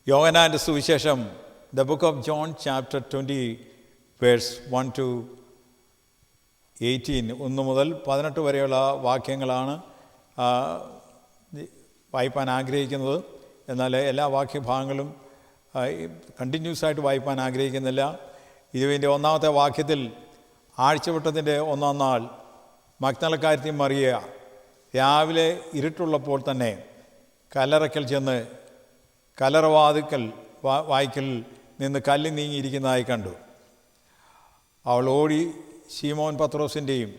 യോഹന്നാൻ്റെ സുവിശേഷം the book of John chapter 20 verse 1-18 1 മുതൽ 18 വരെയുള്ള വാക്യങ്ങളാണ് വായിപ്പാൻ ആഗ്രഹിക്കുന്നത്. എന്നാൽ എല്ലാ വാക്യഭാഗങ്ങളും കണ്ടിന്യൂസ് ആയിട്ട് വായിപ്പാൻ ആഗ്രഹിക്കുന്നില്ല. ഇതിൻ്റെ ഒന്നാമത്തെ വാക്യത്തിൽ ആഴ്ചവട്ടത്തിൻ്റെ ഒന്നാം നാൾ മഗ്ദലക്കാരത്തി മറിയ രാവിലെ ഇരുട്ടുള്ളപ്പോൾ തന്നെ കല്ലറയ്ക്കൽ ചെന്ന് കല്ലറവാതിക്കൽ വായ്ക്കൽ നിന്ന് കല്ല് നീങ്ങിയിരിക്കുന്നതായി കണ്ടു. അവൾ ഓടി ശീമോൻ പത്രോസിൻ്റെയും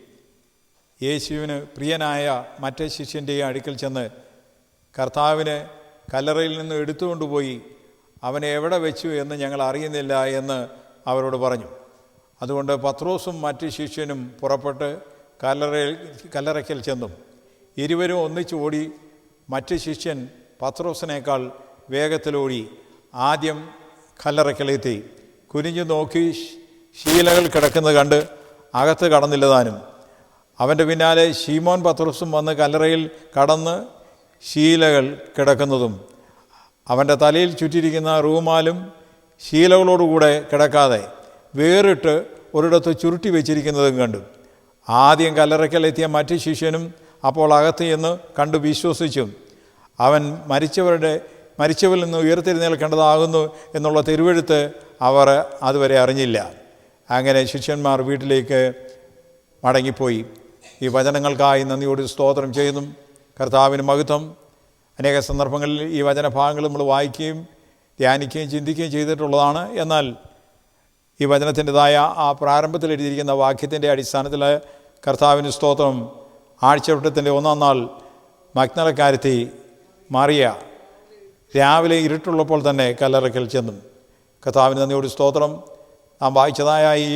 യേശുവിന് പ്രിയനായ മറ്റേ ശിഷ്യൻ്റെയും അടുക്കൽ ചെന്ന് കർത്താവിന് കല്ലറയിൽ നിന്ന് എടുത്തുകൊണ്ടുപോയി അവനെ എവിടെ വെച്ചു എന്ന് ഞങ്ങൾ അറിയുന്നില്ല എന്ന് അവരോട് പറഞ്ഞു. അതുകൊണ്ട് പത്രോസും മറ്റ് ശിഷ്യനും പുറപ്പെട്ട് കല്ലറയ്ക്കൽ ചെന്നു. ഇരുവരും ഒന്നിച്ച് ഓടി. മറ്റ് ശിഷ്യൻ പത്രോസിനേക്കാൾ വേഗത്തിലോടി ആദ്യം കല്ലറയ്ക്കലെത്തി. കുനിഞ്ഞു നോക്കി ശീലകൾ കിടക്കുന്നത് കണ്ട് അകത്ത് കടന്നില്ലതാനും. അവൻ്റെ പിന്നാലെ ശീമോൻ പത്രോസും വന്ന് കല്ലറയിൽ കടന്ന് ശീലകൾ കിടക്കുന്നതും അവൻ്റെ തലയിൽ ചുറ്റിയിരിക്കുന്ന റൂമാലും ശീലകളോടുകൂടെ കിടക്കാതെ വേറിട്ട് ഒരിടത്ത് ചുരുട്ടി വെച്ചിരിക്കുന്നതും കണ്ടു. ആദ്യം കല്ലറയ്ക്കലെത്തിയ മറ്റ് ശിഷ്യനും അപ്പോൾ അകത്ത് ചെന്ന് കണ്ടു വിശ്വസിച്ചു. അവൻ മരിച്ചവരിൽ നിന്ന് ഉയർത്തെഴുന്നേൽക്കേണ്ടതാകുന്നു എന്നുള്ള തിരുവെഴുത്ത് അവർ അതുവരെ അറിഞ്ഞില്ല. അങ്ങനെ ശിഷ്യന്മാർ വീട്ടിലേക്ക് മടങ്ങിപ്പോയി. ഈ വചനങ്ങൾക്കായി നന്ദിയോട് സ്തോത്രം ചെയ്യുന്നു. കർത്താവിന് മഹത്വം. അനേക സന്ദർഭങ്ങളിൽ ഈ വചനഭാഗങ്ങൾ നമ്മൾ വായിക്കുകയും ധ്യാനിക്കുകയും ചിന്തിക്കുകയും ചെയ്തിട്ടുള്ളതാണ്. എന്നാൽ ഈ വചനത്തിൻ്റെതായ ആ പ്രാരംഭത്തിൽ എഴുതിയിരിക്കുന്ന വാക്യത്തിൻ്റെ അടിസ്ഥാനത്തിൽ കർത്താവിന് സ്തോത്രം. ആഴ്ചവട്ടത്തിൻ്റെ ഒന്നാം നാൾ മഗ്ദലക്കാരത്തി മറിയ രാവിലെ ഇരുട്ടുള്ളപ്പോൾ തന്നെ കല്ലറയ്ക്കൽ ചെന്നു. കർത്താവിന് നന്ദിയോട് സ്തോത്രം. നാം വായിച്ചതായ ഈ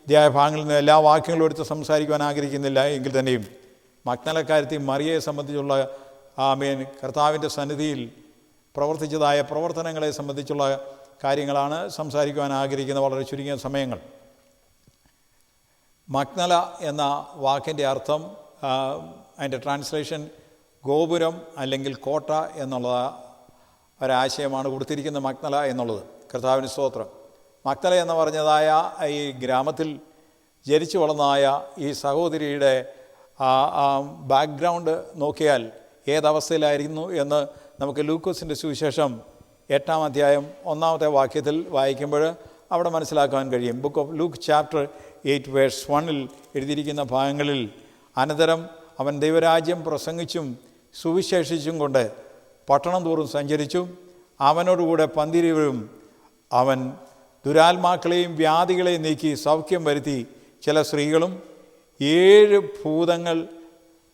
അധ്യായഭാഗങ്ങളിൽ നിന്ന് എല്ലാ വാക്യങ്ങളും എടുത്ത് സംസാരിക്കുവാൻ ആഗ്രഹിക്കുന്നില്ല എങ്കിൽ തന്നെയും മഗ്ദലക്കാരത്തി മറിയയെ സംബന്ധിച്ചുള്ള കർത്താവിൻ്റെ സന്നിധിയിൽ പ്രവർത്തിച്ചതായ പ്രവർത്തനങ്ങളെ സംബന്ധിച്ചുള്ള കാര്യങ്ങളാണ് സംസാരിക്കുവാൻ ആഗ്രഹിക്കുന്ന വളരെ ചുരുങ്ങിയ സമയങ്ങൾ. മഗ്ദല എന്ന വാക്കിൻ്റെ അർത്ഥം, അതിൻ്റെ ട്രാൻസ്ലേഷൻ ഗോപുരം അല്ലെങ്കിൽ കോട്ട എന്നുള്ള ഒരാശയമാണ് കൊടുത്തിരിക്കുന്ന മഗ്ദല എന്നുള്ളത്. കർത്താവിന് സ്തോത്രം. മഗ്ദല എന്ന് പറഞ്ഞതായ ഈ ഗ്രാമത്തിൽ ജനിച്ചു വളർന്നതായ ഈ സഹോദരിയുടെ ബാക്ക്ഗ്രൗണ്ട് നോക്കിയാൽ ഏതവസ്ഥയിലായിരുന്നു എന്ന് നമുക്ക് ലൂക്കോസിൻ്റെ സുവിശേഷം 8-ാം അധ്യായം 1-ാമത്തെ വാക്യത്തിൽ വായിക്കുമ്പോൾ അവിടെ മനസ്സിലാക്കാൻ കഴിയും. Book of Luke chapter 8 verse 1 എഴുതിയിരിക്കുന്ന ഭാഗങ്ങളിൽ അനന്തരം അവൻ ദൈവരാജ്യം പ്രസംഗിച്ചും സുവിശേഷിച്ചും കൊണ്ട് പട്ടണം തോറും സഞ്ചരിച്ചു. അവനോടുകൂടെ പന്തിരുവരും അവൻ ദുരാത്മാക്കളെയും വ്യാധികളെയും നീക്കി സൗഖ്യം വരുത്തി. ചില സ്ത്രീകളും 7 ഭൂതങ്ങൾ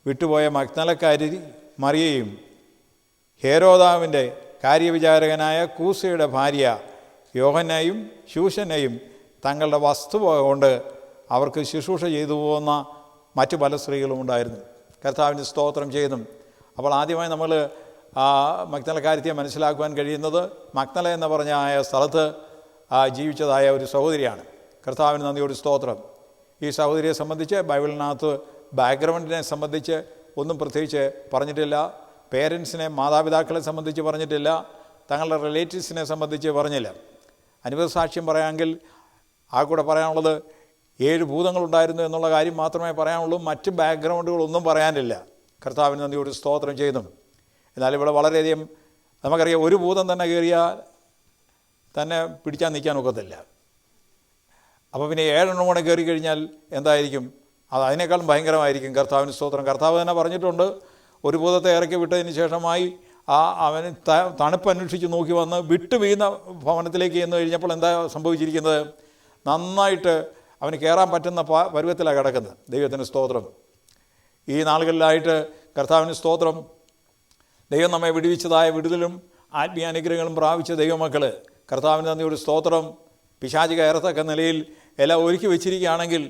വിട്ടുപോയ മഗ്ദലക്കാരി മറിയയും ഹേരോദാവിൻ്റെ കാര്യവിചാരകനായ കൂസയുടെ ഭാര്യ യോഹന്നയും ശൂശനെയും തങ്ങളുടെ വസ്തു കൊണ്ട് അവർക്ക് ശുശ്രൂഷ ചെയ്തു പോകുന്ന മറ്റു പല സ്ത്രീകളും ഉണ്ടായിരുന്നു. കർത്താവിന് സ്തോത്രം ചെയ്യുന്നു. അപ്പോൾ ആദ്യമായി നമ്മൾ മഗ്ദലക്കാരത്തിയെ മനസ്സിലാക്കുവാൻ കഴിയുന്നത് മഗ്ദല എന്ന് പറഞ്ഞ സ്ഥലത്ത് ജീവിച്ചതായ ഒരു സഹോദരിയാണ്. കർത്താവിന് നന്ദിയോട് സ്തോത്രം. ഈ സഹോദരിയെ സംബന്ധിച്ച് ബൈബിളിനകത്ത് ബാക്ക്ഗ്രൗണ്ടിനെ സംബന്ധിച്ച് ഒന്നും പ്രത്യേകിച്ച് പറഞ്ഞിട്ടില്ല. പേരൻസിനെ, മാതാപിതാക്കളെ സംബന്ധിച്ച് പറഞ്ഞിട്ടില്ല. തങ്ങളുടെ റിലേറ്റീവ്സിനെ സംബന്ധിച്ച് പറഞ്ഞില്ല. അനുഭവ സാക്ഷ്യം പറയാമെങ്കിൽ ആ കൂടെ പറയാനുള്ളത് 7 ഭൂതങ്ങളുണ്ടായിരുന്നു എന്നുള്ള കാര്യം മാത്രമേ പറയാനുള്ളൂ. മറ്റ് ബാക്ക്ഗ്രൗണ്ടുകളൊന്നും പറയാനില്ല. കർത്താവിന് നന്ദിയോട് സ്തോത്രം ചെയ്യുന്നു. എന്നാൽ ഇവിടെ വളരെയധികം നമുക്കറിയാം, ഒരു ഭൂതം തന്നെ കയറിയാൽ തന്നെ പിടിച്ചാൽ നിൽക്കാൻ ഒക്കത്തില്ല. അപ്പോൾ പിന്നെ 7 എണ്ണം കൂടെ കയറി കഴിഞ്ഞാൽ എന്തായിരിക്കും? അതിനേക്കാളും ഭയങ്കരമായിരിക്കും. കർത്താവിന് സ്തോത്രം. കർത്താവ് തന്നെ പറഞ്ഞിട്ടുണ്ട്, ഒരു ഭൂതത്തെ ഇറക്കി വിട്ടതിന് ശേഷമായി അവന് തണുപ്പ് അന്വേഷിച്ച് നോക്കി വന്ന് വിട്ടു വീഴുന്ന ഭവനത്തിലേക്ക് ചെന്ന് കഴിഞ്ഞപ്പോൾ എന്താ സംഭവിച്ചിരിക്കുന്നത്? നന്നായിട്ട് അവന് കയറാൻ പറ്റുന്ന പരുവത്തിലാണ് കിടക്കുന്നത്. ദൈവത്തിന് സ്തോത്രം. ഈ നാളുകളിലായിട്ട് കർത്താവിന് സ്തോത്രം. ദൈവം നമ്മെ വിടുവിച്ചതായ വിടുതലും ആത്മീയ അനുഗ്രഹങ്ങളും പ്രാപിച്ച ദൈവമക്കൾ, കർത്താവിന് നന്ദിയോട് സ്തോത്രം. പിശാച് കയറത്തക്ക നിലയിൽ എല്ലാം ഒരുക്കി വെച്ചിരിക്കുകയാണെങ്കിൽ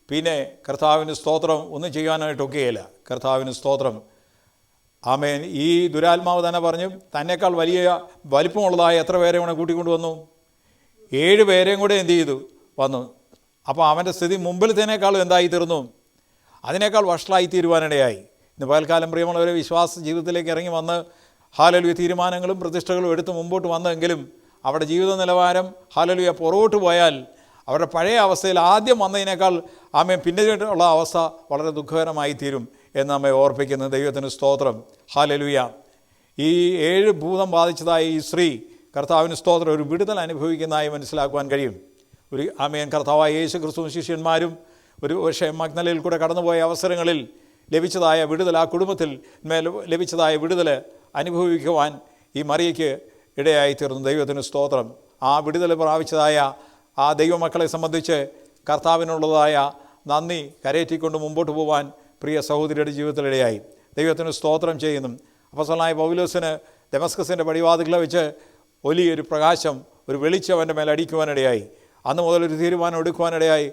പിന്നെ കർത്താവിന് സ്തോത്രം ഒന്നും ചെയ്യാനായിട്ടൊക്കെയില്ല. കർത്താവിന് സ്തോത്രം. ആമേൻ. ഈ ദുരാത്മാവ് തന്നെ പറഞ്ഞു, തന്നെക്കാൾ വലിയ വലിപ്പമുള്ളതായ എത്ര പേരെ കൂടെ കൂട്ടിക്കൊണ്ടുവന്നു? 7 പേരെയും കൂടെ എന്ത് ചെയ്തു വന്നു. അപ്പോൾ അവൻ്റെ സ്ഥിതി മുമ്പിലത്തേനേക്കാളും എന്തായി തീർന്നു? അതിനേക്കാൾ വഷളായി തീരുവാനിടയായി. ഇന്ന് പകൽക്കാലം പ്രിയമുള്ളവരെ, വിശ്വാസ ജീവിതത്തിലേക്ക് ഇറങ്ങി വന്ന് ഹല്ലേലൂയ തീരുമാനങ്ങളും പ്രതിഷ്ഠകളും എടുത്ത് മുമ്പോട്ട് വന്നെങ്കിലും അവരുടെ ജീവിത നിലവാരം ഹല്ലേലൂയ പുറകോട്ട് പോയാൽ അവരുടെ പഴയ അവസ്ഥയിൽ ആദ്യം വന്നതിനേക്കാൾ പിന്നീടുള്ള അവസ്ഥ വളരെ ദുഃഖകരമായി തീരും എന്ന് നമ്മെ ഓർപ്പിക്കുന്ന ദൈവത്തിന് സ്തോത്രം. ഹല്ലേലൂയ. ഈ 7 ഭൂതം ബാധിച്ചതായ ഈ സ്ത്രീ കർത്താവിന് സ്തോത്രം ഒരു വിടുതൽ അനുഭവിക്കുന്നതായി മനസ്സിലാക്കുവാൻ കഴിയും. കർത്താവായ യേശു ക്രിസ്തുവും ശിഷ്യന്മാരും ഒരു പക്ഷേ മഗ്ദലയിൽ കൂടെ കടന്നുപോയ അവസരങ്ങളിൽ ലഭിച്ചതായ വിടുതൽ, ആ കുടുംബത്തിൽ മേൽ ലഭിച്ചതായ വിടുതൽ അനുഭവിക്കുവാൻ ഈ മറിയയ്ക്ക് ഇടയായിത്തീർന്നു. ദൈവത്തിന് സ്തോത്രം. ആ വിടുതൽ പ്രാപിച്ചതായ ആ ദൈവമക്കളെ സംബന്ധിച്ച് കർത്താവിനുള്ളതായ നന്ദി കരയേറ്റിക്കൊണ്ട് മുമ്പോട്ട് പോകാൻ പ്രിയ സഹോദരിയുടെ ജീവിതത്തിലിടയായി. ദൈവത്തിന് സ്തോത്രം ചെയ്യുന്നു. അപ്പോസ്തലനായ പൗലോസിന് ദമസ്കസിൻ്റെ പടിവാതിൽക്കൽ വെച്ച് വലിയൊരു പ്രകാശം, ഒരു വെളിച്ചം അവൻ്റെ മേൽ അടിക്കുവാനിടയായി. അന്ന് മുതലൊരു തീരുമാനം എടുക്കുവാനിടയായി.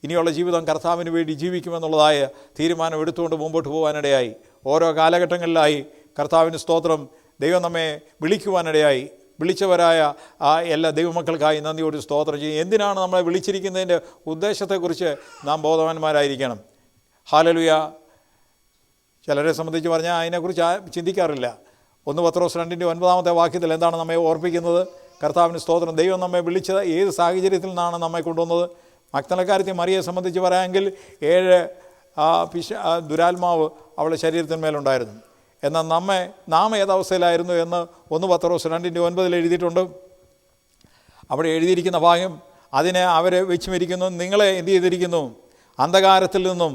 ഇനിയുള്ള ജീവിതം കർത്താവിന് വേണ്ടി ജീവിക്കുമെന്നുള്ളതായ തീരുമാനം എടുത്തുകൊണ്ട് മുമ്പോട്ട് പോകാനിടയായി. ഓരോ കാലഘട്ടങ്ങളിലായി കർത്താവിന് സ്തോത്രം ദൈവം നമ്മെ വിളിക്കുവാനിടയായി. വിളിച്ചവരായ ആ എല്ലാ ദൈവമക്കൾക്കായി നന്ദിയോട് സ്തോത്രം ചെയ്യും. എന്തിനാണ് നമ്മളെ വിളിച്ചിരിക്കുന്നതിൻ്റെ ഉദ്ദേശത്തെക്കുറിച്ച് നാം ബോധവാന്മാരായിരിക്കണം. ഹല്ലേലൂയ. ചിലരെ സംബന്ധിച്ച് പറഞ്ഞാൽ അതിനെക്കുറിച്ച് ചിന്തിക്കാറില്ല. 1 പത്രോസ് 2:9 വാക്യത്തിൽ എന്താണ് നമ്മെ ഓർപ്പിക്കുന്നത്? കർത്താവിന് സ്തോത്രം. ദൈവം നമ്മെ വിളിച്ചത് ഏത് സാഹചര്യത്തിൽ നിന്നാണ് നമ്മെ കൊണ്ടുവന്നത്? മഗ്ദലക്കാരത്തി മറിയയെ സംബന്ധിച്ച് പറയാമെങ്കിൽ 7 ദുരാത്മാവ് അവളുടെ ശരീരത്തിന്മേലുണ്ടായിരുന്നു. എന്നാൽ നാം ഏതവസ്ഥയിലായിരുന്നു എന്ന് 1 പത്രോസ് 2:9 എഴുതിയിട്ടുണ്ട്. അവിടെ എഴുതിയിരിക്കുന്ന ഭാഗം അതിനെ അവരെ വെച്ചുമിരിക്കുന്നു. നിങ്ങളെ എന്ത് ചെയ്തിരിക്കുന്നു? അന്ധകാരത്തിൽ നിന്നും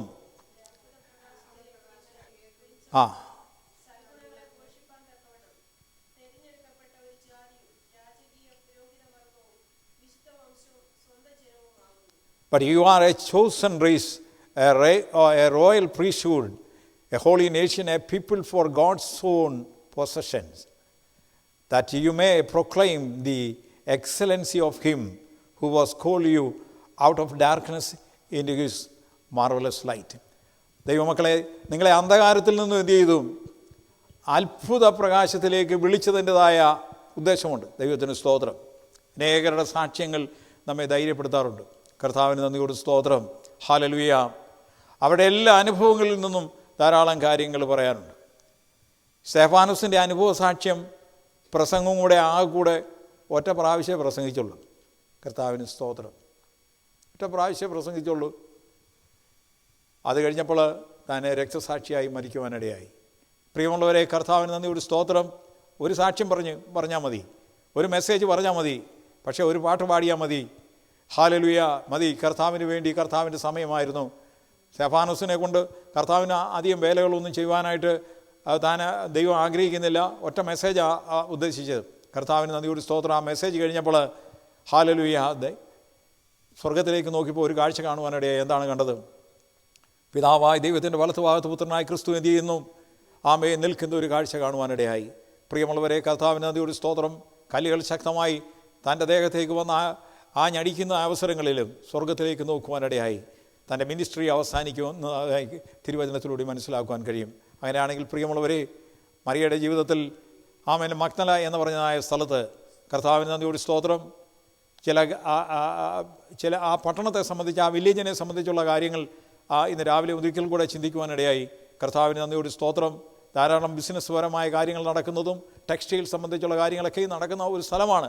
But you are a chosen race, a royal priesthood, a holy nation, a people for God's own possessions, that you may proclaim the excellency of Him who was called you out of darkness into His marvelous light. ദൈവമക്കളെ, നിങ്ങളെ അന്ധകാരത്തിൽ നിന്നും എന്ത് ചെയ്തു? അത്ഭുത പ്രകാശത്തിലേക്ക് വിളിച്ചതിൻ്റെതായ ഉദ്ദേശമുണ്ട്. ദൈവത്തിന് സ്തോത്രം. അനേകരുടെ സാക്ഷ്യങ്ങൾ നമ്മെ ധൈര്യപ്പെടുത്താറുണ്ട്. കർത്താവിന് നന്ദിയോട് സ്തോത്രം. ഹല്ലേലൂയ. അവിടെ എല്ലാ അനുഭവങ്ങളിൽ നിന്നും ധാരാളം കാര്യങ്ങൾ പറയാനുണ്ട്. സ്തെഫാനോസിൻ്റെ അനുഭവ സാക്ഷ്യം പ്രസംഗവും കൂടെ ആകെക്കൂടെ ഒറ്റ പ്രാവശ്യമേ പ്രസംഗിച്ചുള്ളൂ. കർത്താവിന് സ്തോത്രം. ഒറ്റ പ്രാവശ്യമേ പ്രസംഗിച്ചുള്ളൂ. അത് കഴിഞ്ഞപ്പോൾ തന്നെ രക്തസാക്ഷിയായി മരിക്കുവാനിടയായി. പ്രിയമുള്ളവരെ, കർത്താവിന് നന്ദിയോട് സ്തോത്രം. ഒരു സാക്ഷ്യം പറഞ്ഞാൽ മതി, ഒരു മെസ്സേജ് പറഞ്ഞാൽ മതി, പക്ഷേ ഒരു പാട്ട് പാടിയാൽ മതി. ഹല്ലേലൂയ മതി. കർത്താവിന് വേണ്ടി കർത്താവിൻ്റെ സമയമായിരുന്നു. സ്തെഫാനോസിനെ കൊണ്ട് കർത്താവിന് അധികം വേലകളൊന്നും ചെയ്യുവാനായിട്ട് താൻ ദൈവം ആഗ്രഹിക്കുന്നില്ല. ഒറ്റ മെസ്സേജ് ഉദ്ദേശിച്ചത്. കർത്താവിന് നന്ദിയോട് സ്തോത്രം. ആ മെസ്സേജ് കഴിഞ്ഞപ്പോൾ ഹല്ലേലൂയ സ്വർഗത്തിലേക്ക് നോക്കിയപ്പോൾ ഒരു കാഴ്ച കാണുവാനിടയായി. എന്താണ് കണ്ടത്? പിതാവായ ദൈവത്തിൻ്റെ വലത്ത് ഭാഗത്ത് പുത്രനായ ക്രിസ്തു എന്ത് ചെയ്യുന്നു? ആമേ നിൽക്കുന്ന ഒരു കാഴ്ച കാണുവാനിടയായി. പ്രിയമുള്ളവരെ, കർത്താവിന് നന്ദിയോട് സ്തോത്രം. കല്ലുകൾ ശക്തമായി തൻ്റെ ദേഹത്തേക്ക് വന്ന ഞടിക്കുന്ന അവസരങ്ങളിലും സ്വർഗത്തിലേക്ക് നോക്കുവാനിടയായി. തൻ്റെ മിനിസ്ട്രി അവസാനിക്കുമെന്ന് തിരുവചനത്തിലൂടെ മനസ്സിലാക്കുവാൻ കഴിയും. അങ്ങനെയാണെങ്കിൽ പ്രിയമുള്ളവരെ, മറിയയുടെ ജീവിതത്തിൽ ആമേൻ മഗ്ദല എന്ന് പറഞ്ഞതായ സ്ഥലത്ത് കർത്താവിന് നന്ദിയോട് സ്തോത്രം ചില ആ പട്ടണത്തെ സംബന്ധിച്ച്, ആ വില്ലേജിനെ സംബന്ധിച്ചുള്ള കാര്യങ്ങൾ ഇന്ന് രാവിലെ ഒരിക്കൽ കൂടെ ചിന്തിക്കുവാനിടയായി. കർത്താവിന് നന്ദിയോട് സ്തോത്രം. ധാരാളം ബിസിനസ് പരമായ കാര്യങ്ങൾ നടക്കുന്നതും ടെക്സ്റ്റൈൽ സംബന്ധിച്ചുള്ള കാര്യങ്ങളൊക്കെ നടക്കുന്ന ഒരു സ്ഥലമാണ്.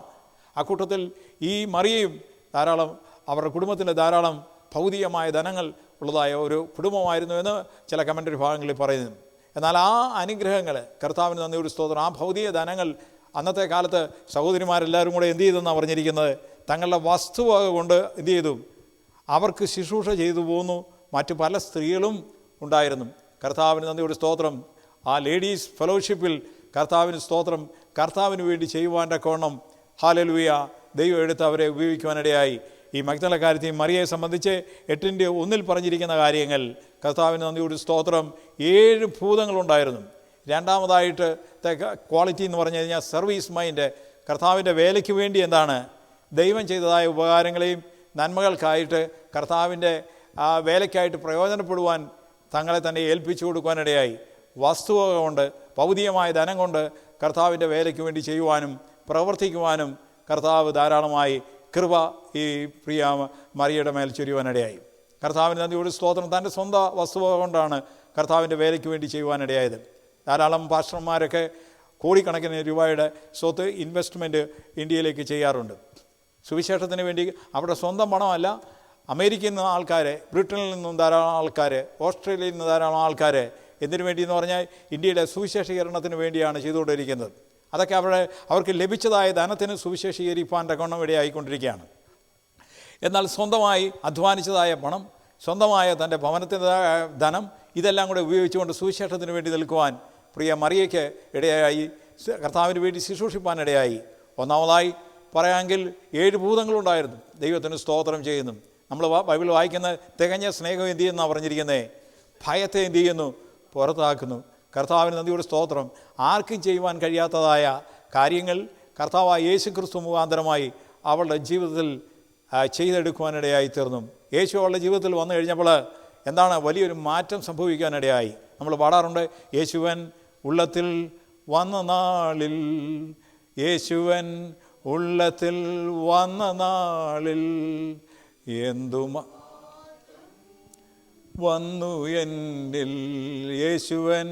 അക്കൂട്ടത്തിൽ ഈ മറിയയും ധാരാളം അവരുടെ കുടുംബത്തിലെ ധാരാളം ഭൗതികമായ ധനങ്ങൾ ഉള്ളതായ ഒരു കുടുംബമായിരുന്നു എന്ന് ചില കമൻ്ററി ഭാഗങ്ങളിൽ പറയുന്നു. എന്നാൽ ആ അനുഗ്രഹങ്ങൾ കർത്താവിന് നന്ദിയോട് സ്തോത്രം. ആ ഭൗതിക ധനങ്ങൾ അന്നത്തെ കാലത്ത് സഹോദരിമാരെല്ലാവരും കൂടെ എന്ത് ചെയ്തെന്നാണ് പറഞ്ഞിരിക്കുന്നത്? തങ്ങളുടെ വസ്തുവക കൊണ്ട് എന്ത് ചെയ്തു? അവർക്ക് ശുശ്രൂഷ ചെയ്തു പോന്നു. മറ്റു പല സ്ത്രീകളും ഉണ്ടായിരുന്നു. കർത്താവിന് നന്ദിയോട് സ്തോത്രം. ആ ലേഡീസ് ഫെലോഷിപ്പിൽ കർത്താവിന് സ്തോത്രം, കർത്താവിന് വേണ്ടി ചെയ്യുവാൻ്റെ കോണം ഹല്ലേലൂയ ദൈവം എടുത്ത് അവരെ ഉപയോഗിക്കുവാനിടയായി. ഈ മഗ്ദലക്കാരത്തെയും മറിയയെ സംബന്ധിച്ച് 8:1 പറഞ്ഞിരിക്കുന്ന കാര്യങ്ങൾ കർത്താവിന് നന്ദിയോട് സ്തോത്രം. 7 ഭൂതങ്ങളുണ്ടായിരുന്നു. രണ്ടാമതായിട്ട് ക്വാളിറ്റി എന്ന് പറഞ്ഞു കഴിഞ്ഞാൽ സർവീസ് മൈൻഡ്. കർത്താവിൻ്റെ വേലയ്ക്ക് വേണ്ടി എന്താണ് ദൈവം ചെയ്തതായ ഉപകാരങ്ങളെയും നന്മകൾക്കായിട്ട് കർത്താവിൻ്റെ വേലയ്ക്കായിട്ട് പ്രയോജനപ്പെടുവാൻ തങ്ങളെ തന്നെ ഏൽപ്പിച്ചു കൊടുക്കുവാനിടയായി. വസ്തുവക കൊണ്ട്, ഭൗതികമായ ധനം കൊണ്ട് കർത്താവിൻ്റെ വേലയ്ക്ക് വേണ്ടി ചെയ്യുവാനും പ്രവർത്തിക്കുവാനും കർത്താവ് ധാരാളമായി കൃപ ഈ പ്രിയ മറിയയുടെ മേൽ ചൊരിയുവാനിടയായി. കർത്താവിന് നന്ദിയോട് സ്തോത്രം. തൻ്റെ സ്വന്തം വസ്തുവക കൊണ്ടാണ് കർത്താവിൻ്റെ വേലയ്ക്ക് വേണ്ടി ചെയ്യുവാനിടയായത്. ധാരാളം പാസ്റ്റർമാരൊക്കെ കോടിക്കണക്കിന് രൂപയുടെ സ്വത്ത് ഇൻവെസ്റ്റ്മെൻറ്റ് ഇന്ത്യയിലേക്ക് ചെയ്യാറുണ്ട്. സുവിശേഷത്തിന് വേണ്ടി അവിടെ സ്വന്തം പണമല്ല, അമേരിക്കയിൽ നിന്ന് ആൾക്കാർ, ബ്രിട്ടനിൽ നിന്നും ധാരാളം ആൾക്കാർ, ഓസ്ട്രേലിയയിൽ നിന്ന് ധാരാളം ആൾക്കാർ എന്തിനു വേണ്ടി എന്ന് പറഞ്ഞാൽ ഇന്ത്യയുടെ സുവിശേഷീകരണത്തിന് വേണ്ടിയാണ് ചെയ്തുകൊണ്ടിരിക്കുന്നത്. അതൊക്കെ അവർക്ക് ലഭിച്ചതായ ധനത്തിന് സുവിശേഷീകരിക്കാൻ തക്കവണ്ണം ഇടയായിക്കൊണ്ടിരിക്കുകയാണ്. എന്നാൽ സ്വന്തമായി അധ്വാനിച്ചതായ പണം, സ്വന്തമായ തൻ്റെ ഭവനത്തിൻ്റെ ധനം, ഇതെല്ലാം കൂടെ ഉപയോഗിച്ചുകൊണ്ട് സുവിശേഷത്തിന് വേണ്ടി നിൽക്കുവാൻ പ്രിയ മറിയയ്ക്ക് ഇടയായി, കർത്താവിന് വേണ്ടി ശുശ്രൂഷിപ്പാനിടയായി. ഒന്നാമതായി പറയാമെങ്കിൽ 7 ഭൂതങ്ങളുണ്ടായിരുന്നു. ദൈവത്തിന് സ്തോത്രം ചെയ്യുന്നു. നമ്മൾ ബൈബിൾ വായിക്കുന്ന തികഞ്ഞ സ്നേഹം എന്ത് ചെയ്യുന്നതാണ് പറഞ്ഞിരിക്കുന്നത്? ഭയത്തെ എന്ത് ചെയ്യുന്നു? പുറത്താക്കുന്നു. കർത്താവിന് നന്ദിയുടെ സ്തോത്രം. ആർക്കും ചെയ്യുവാൻ കഴിയാത്തതായ കാര്യങ്ങൾ കർത്താവായ യേശു ക്രിസ്തു മുഖാന്തരമായി അവളുടെ ജീവിതത്തിൽ ചെയ്തെടുക്കുവാനിടയായി തീർന്നു. യേശു അവളുടെ ജീവിതത്തിൽ വന്നു കഴിഞ്ഞപ്പോൾ എന്താണ്? വലിയൊരു മാറ്റം സംഭവിക്കാനിടയായി. നമ്മൾ പാടാറുണ്ട്, യേശുവൻ ഉള്ളത്തിൽ വന്ന നാളിൽ, യേശുവൻ ഉള്ളത്തിൽ വന്ന നാളിൽ എന്തു വന്നു എന്നിൽ, യേശുവൻ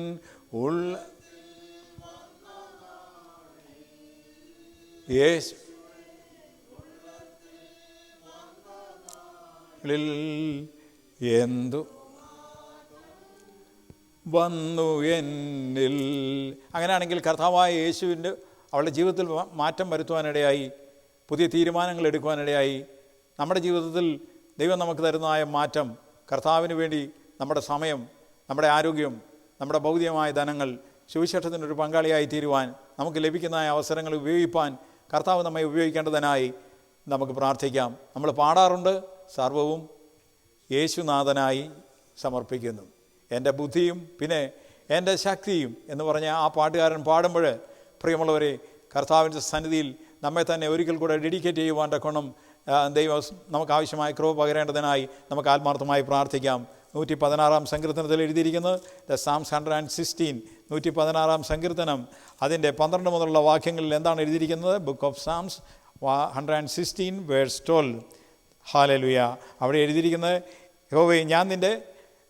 എന്തു വന്നു എന്നിൽ. അങ്ങനെയാണെങ്കിൽ കർത്താവായ യേശുവിൻ്റെ അവളുടെ ജീവിതത്തിൽ മാറ്റം വരുത്തുവാനിടയായി, പുതിയ തീരുമാനങ്ങൾ എടുക്കുവാനിടയായി. നമ്മുടെ ജീവിതത്തിൽ ദൈവം നമുക്ക് തരുന്നതായ മാറ്റം, കർത്താവിന് വേണ്ടി നമ്മുടെ സമയം, നമ്മുടെ ആരോഗ്യം, നമ്മുടെ ഭൗതികമായ ധനങ്ങൾ സുവിശേഷത്തിനൊരു പങ്കാളിയായി തീരുവാൻ, നമുക്ക് ലഭിക്കുന്ന അവസരങ്ങൾ ഉപയോഗിപ്പാൻ കർത്താവ് നമ്മെ ഉപയോഗിക്കേണ്ടതിനായി നമുക്ക് പ്രാർത്ഥിക്കാം. നമ്മൾ പാടാറുണ്ട്, സർവവും യേശുനാഥനായി സമർപ്പിക്കുന്നു, എൻ്റെ ബുദ്ധിയും പിന്നെ എൻ്റെ ശക്തിയും എന്ന് പറഞ്ഞ ആ പാട്ടുകാരൻ പാടുമ്പോൾ, പ്രിയമുള്ളവരെ, കർത്താവിൻ്റെ സന്നിധിയിൽ നമ്മെ തന്നെ ഒരിക്കൽ കൂടെ ഡെഡിക്കേറ്റ് ചെയ്യുവാൻ തക്കവണ്ണം ദൈവം നമുക്ക് ആവശ്യമായ കൃപ പകരേണ്ടതിനായി നമുക്ക് ആത്മാർത്ഥമായി പ്രാർത്ഥിക്കാം. 116 സങ്കീർത്തനത്തിൽ എഴുതിയിരിക്കുന്നത്, ദ സാംസ് 116, 116 സങ്കീർത്തനം അതിൻ്റെ 12 മുതലുള്ള വാക്യങ്ങളിൽ എന്താണ് എഴുതിയിരിക്കുന്നത്? Book of Psalms 116 verse 12. Hallelujah. അവിടെ എഴുതിയിരിക്കുന്നത്, യഹോവേ ഞാൻ നിൻ്റെ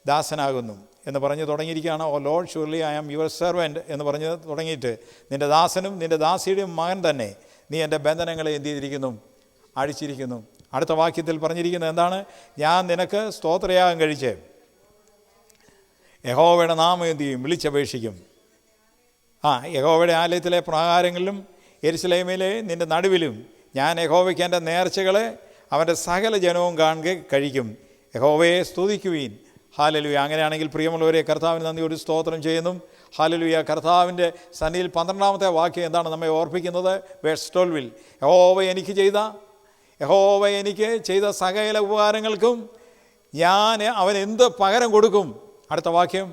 ദാസനാകുന്നു എന്ന് പറഞ്ഞ് തുടങ്ങിയിരിക്കുകയാണ്. O Lord surely I am your servant എന്ന് പറഞ്ഞ് തുടങ്ങിയിട്ട്, നിൻ്റെ ദാസനും നിൻ്റെ ദാസിയുടെയും മകൻ തന്നെ, നീ എൻ്റെ ബന്ധനങ്ങളെ എന്ത് ചെയ്തിരിക്കുന്നു? അഴിച്ചിരിക്കുന്നു. അടുത്ത വാക്യത്തിൽ പറഞ്ഞിരിക്കുന്നത് എന്താണ്? ഞാൻ നിനക്ക് സ്തോത്രയാഗം കഴിച്ച് യഹോവയുടെ നാമം എന്ത് ചെയ്യും? വിളിച്ചപേക്ഷിക്കും. യഹോവയുടെ ആലയത്തിലെ പ്രാകാരങ്ങളിലും യെരുശലേമിലെ നിൻ്റെ നടുവിലും ഞാൻ യഹോവയ്ക്ക് എൻ്റെ നേർച്ചകളെ അവൻ്റെ സകല ജനവും കാണുക കഴിക്കും. യഹോവയെ സ്തുതിക്കുവീൻ. ഹല്ലേലൂയ. അങ്ങനെയാണെങ്കിൽ പ്രിയമുള്ളവരെ, കർത്താവിന് നന്ദിയോട് സ്തോത്രം ചെയ്യുന്നു. ഹല്ലേലൂയ. കർത്താവിൻ്റെ സന്നിധിയിൽ 12ാമത്തെ വാക്യം എന്താണ് നമ്മെ ഓർപ്പിക്കുന്നത്? വേഴ്സ് 12, യഹോവ എനിക്ക് ചെയ്ത സകല ഉപകാരങ്ങൾക്കും ഞാൻ അവൻ എന്ത് പകരം കൊടുക്കും? അടുത്ത വാക്യം,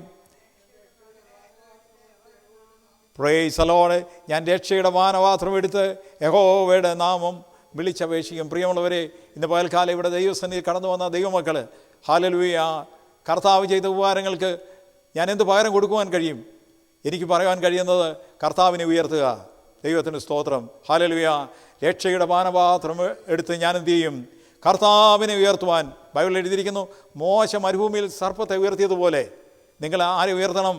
പ്രൈസ് ദി ലോർഡ്, ഞാൻ രക്ഷയുടെ പാനപാത്രം എടുത്ത് യഹോവയുടെ നാമം വിളിച്ചപേക്ഷിക്കും. പ്രിയമുള്ളവരെ, ഇന്ന് പകൽക്കാലം ഇവിടെ ദൈവസന്നിധിയിൽ കടന്നു വന്ന ദൈവമക്കൾ, ഹല്ലേലൂയ, കർത്താവ് ചെയ്ത ഉപകാരങ്ങൾക്ക് ഞാൻ എന്ത് പകരം കൊടുക്കുവാൻ കഴിയും? എനിക്ക് പറയാൻ കഴിയുന്നത് കർത്താവിനെ ഉയർത്തുക. ദൈവത്തിന് സ്തോത്രം. ഹല്ലേലൂയ. രക്ഷയുടെ പാനപാത്രം എടുത്ത് ഞാൻ എന്ത് ചെയ്യും? കർത്താവിനെ ഉയർത്തുവാൻ. ബൈബിളിൽ എഴുതിയിരിക്കുന്നു, മോശ മരുഭൂമിയിൽ സർപ്പത്തെ ഉയർത്തിയതുപോലെ നിങ്ങൾ ആരെ ഉയർത്തണം?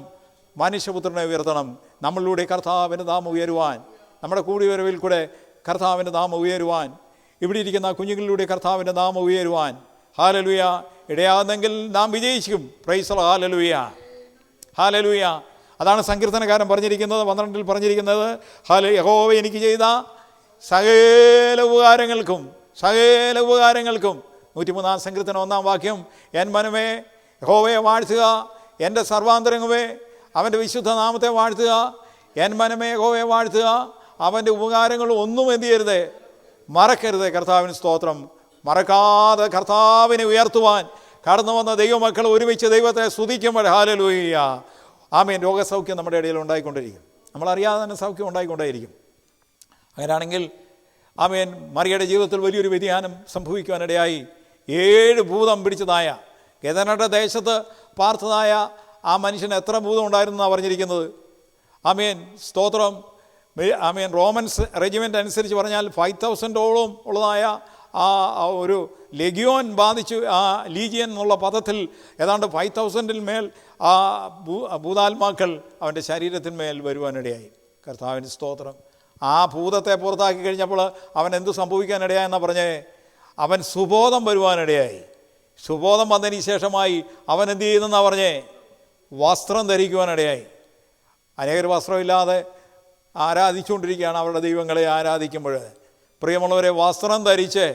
മനുഷ്യപുത്രനെ ഉയർത്തണം. നമ്മളിലൂടെ കർത്താവിൻ്റെ നാമം ഉയരുവാൻ, നമ്മുടെ കൂടിവരവിൽ കൂടെ കർത്താവിൻ്റെ നാമം ഉയരുവാൻ, ഇവിടെ ഇരിക്കുന്ന കുഞ്ഞുങ്ങളിലൂടെ കർത്താവിൻ്റെ നാമം ഉയരുവാൻ, ഹല്ലേലൂയ, ഇടയാകുന്നെങ്കിൽ നാം വിജയിക്കും. Price the Lord. Hallelujah, hallelujah. അതാണ് സങ്കീർത്തനക്കാരൻ പറഞ്ഞിരിക്കുന്നത്, 12 പറഞ്ഞിരിക്കുന്നത്, യഹോവ എനിക്ക് ചെയ്ത സകല ഉപകാരങ്ങൾക്കും 103 സങ്കീർത്തനം 1 വാക്യം, എൻ മനമേ യഹോവയെ വാഴ്ത്തുക, എൻ്റെ സർവാന്തരംഗമേ അവൻ്റെ വിശുദ്ധ നാമത്തെ വാഴ്ത്തുക. എൻ മനമേ യഹോവയെ വാഴ്ത്തുക, അവൻ്റെ ഉപകാരങ്ങൾ ഒന്നും എന്ത് ചെയ്യരുത്? മറക്കരുത്. കർത്താവിന് സ്തോത്രം. മറക്കാതെ കർത്താവിനെ ഉയർത്തുവാൻ കടന്നു വന്ന ദൈവമക്കൾ ഒരുമിച്ച് ദൈവത്തെ സ്തുതിക്കുമ്പോൾ, ഹല്ലേലൂയ, ആമേൻ, രോഗസൗഖ്യം നമ്മുടെ ഇടയിൽ ഉണ്ടായിക്കൊണ്ടിരിക്കും. നമ്മളറിയാതെ തന്നെ സൗഖ്യം ഉണ്ടായിക്കൊണ്ടേയിരിക്കും. അങ്ങനെയാണെങ്കിൽ ആമേൻ, മറിയയുടെ ജീവിതത്തിൽ വലിയൊരു വ്യതിയാനം സംഭവിക്കുവാനിടയായി. 7 ഭൂതം പിടിച്ചതായ, ഗദനയുടെ ദേശത്ത് പാർത്തതായ ആ മനുഷ്യന് എത്ര ഭൂതം ഉണ്ടായിരുന്നു എന്നാണ് പറഞ്ഞിരിക്കുന്നത്? ആമേൻ, സ്തോത്രം. ആമേൻ, റോമൻസ് റെജിമെൻ്റ് അനുസരിച്ച് പറഞ്ഞാൽ 5000ഓളം ഉള്ളതായ ആ ഒരു ലെഗിയോൻ ബാധിച്ചു. ആ ലീജിയൻ എന്നുള്ള പദത്തിൽ ഏതാണ്ട് 5000 മേൽ ആ ഭൂതാത്മാക്കൾ അവൻ്റെ ശരീരത്തിന്മേൽ വരുവാനിടയായി. കർത്താവിൻ്റെ സ്തോത്രം. ആ ഭൂതത്തെ പുറത്താക്കി കഴിഞ്ഞപ്പോൾ അവൻ എന്തു സംഭവിക്കാനിടയായെന്നാണ് പറഞ്ഞേ? അവൻ സുബോധം വരുവാനിടയായി. സുബോധം വന്നതിന് ശേഷമായി അവൻ എന്ത് ചെയ്യുന്നെന്നാണ് പറഞ്ഞേ? വസ്ത്രം ധരിക്കുവാനിടയായി. അനേകർ വസ്ത്രമില്ലാതെ ആരാധിച്ചുകൊണ്ടിരിക്കുകയാണ് അവരുടെ ദൈവങ്ങളെ ആരാധിക്കുമ്പോൾ. പ്രിയമുള്ളവരെ, വസ്ത്രം ധരിച്ച്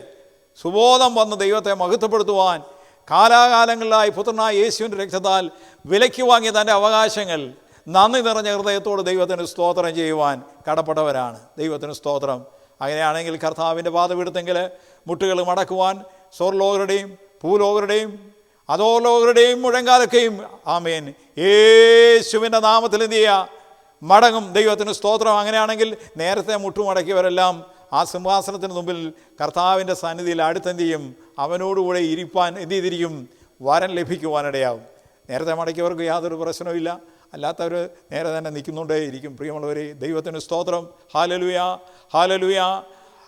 സുബോധം വന്ന് ദൈവത്തെ മഹത്വപ്പെടുത്തുവാൻ കാലാകാലങ്ങളിലായി പുത്രനായ യേശുവിൻ്റെ രക്തത്താൽ വിലയ്ക്ക് വാങ്ങിയ തൻ്റെ അവകാശങ്ങൾ നന്ദി നിറഞ്ഞ ഹൃദയത്തോട് ദൈവത്തിന് സ്തോത്രം ചെയ്യുവാൻ കടപ്പെട്ടവരാണ്. ദൈവത്തിന് സ്തോത്രം. അങ്ങനെയാണെങ്കിൽ കർത്താവിൻ്റെ പാദപീഠത്തെങ്കിൽ മുട്ടുകൾ മടക്കുവാൻ സ്വർലോകരുടെയും ഭൂലോകരുടെയും അധോലോകരുടെയും മുഴങ്കാലൊക്കെയും ആമേൻ യേശുവിൻ്റെ നാമത്തിൽ എന്ത് ചെയ്യുക? മടങ്ങും. ദൈവത്തിന് സ്തോത്രം. അങ്ങനെയാണെങ്കിൽ നേരത്തെ മുട്ടുമടക്കിയവരെല്ലാം ആ സിംഹാസനത്തിന് മുമ്പിൽ കർത്താവിൻ്റെ സന്നിധിയിൽ അടുത്തെന്ത് ചെയ്യും? അവനോടുകൂടെ ഇരിപ്പാൻ എന്ത് ചെയ്തിരിക്കും? വരം ലഭിക്കുവാനിടയാവും. നേരത്തെ മടക്കിയവർക്ക് യാതൊരു പ്രശ്നവുമില്ല. അല്ലാത്തവർ നേരെ തന്നെ നിൽക്കുന്നുണ്ടേയിരിക്കും. പ്രിയമുള്ളവരെ, ദൈവത്തിന് സ്തോത്രം. Hallelujah, hallelujah.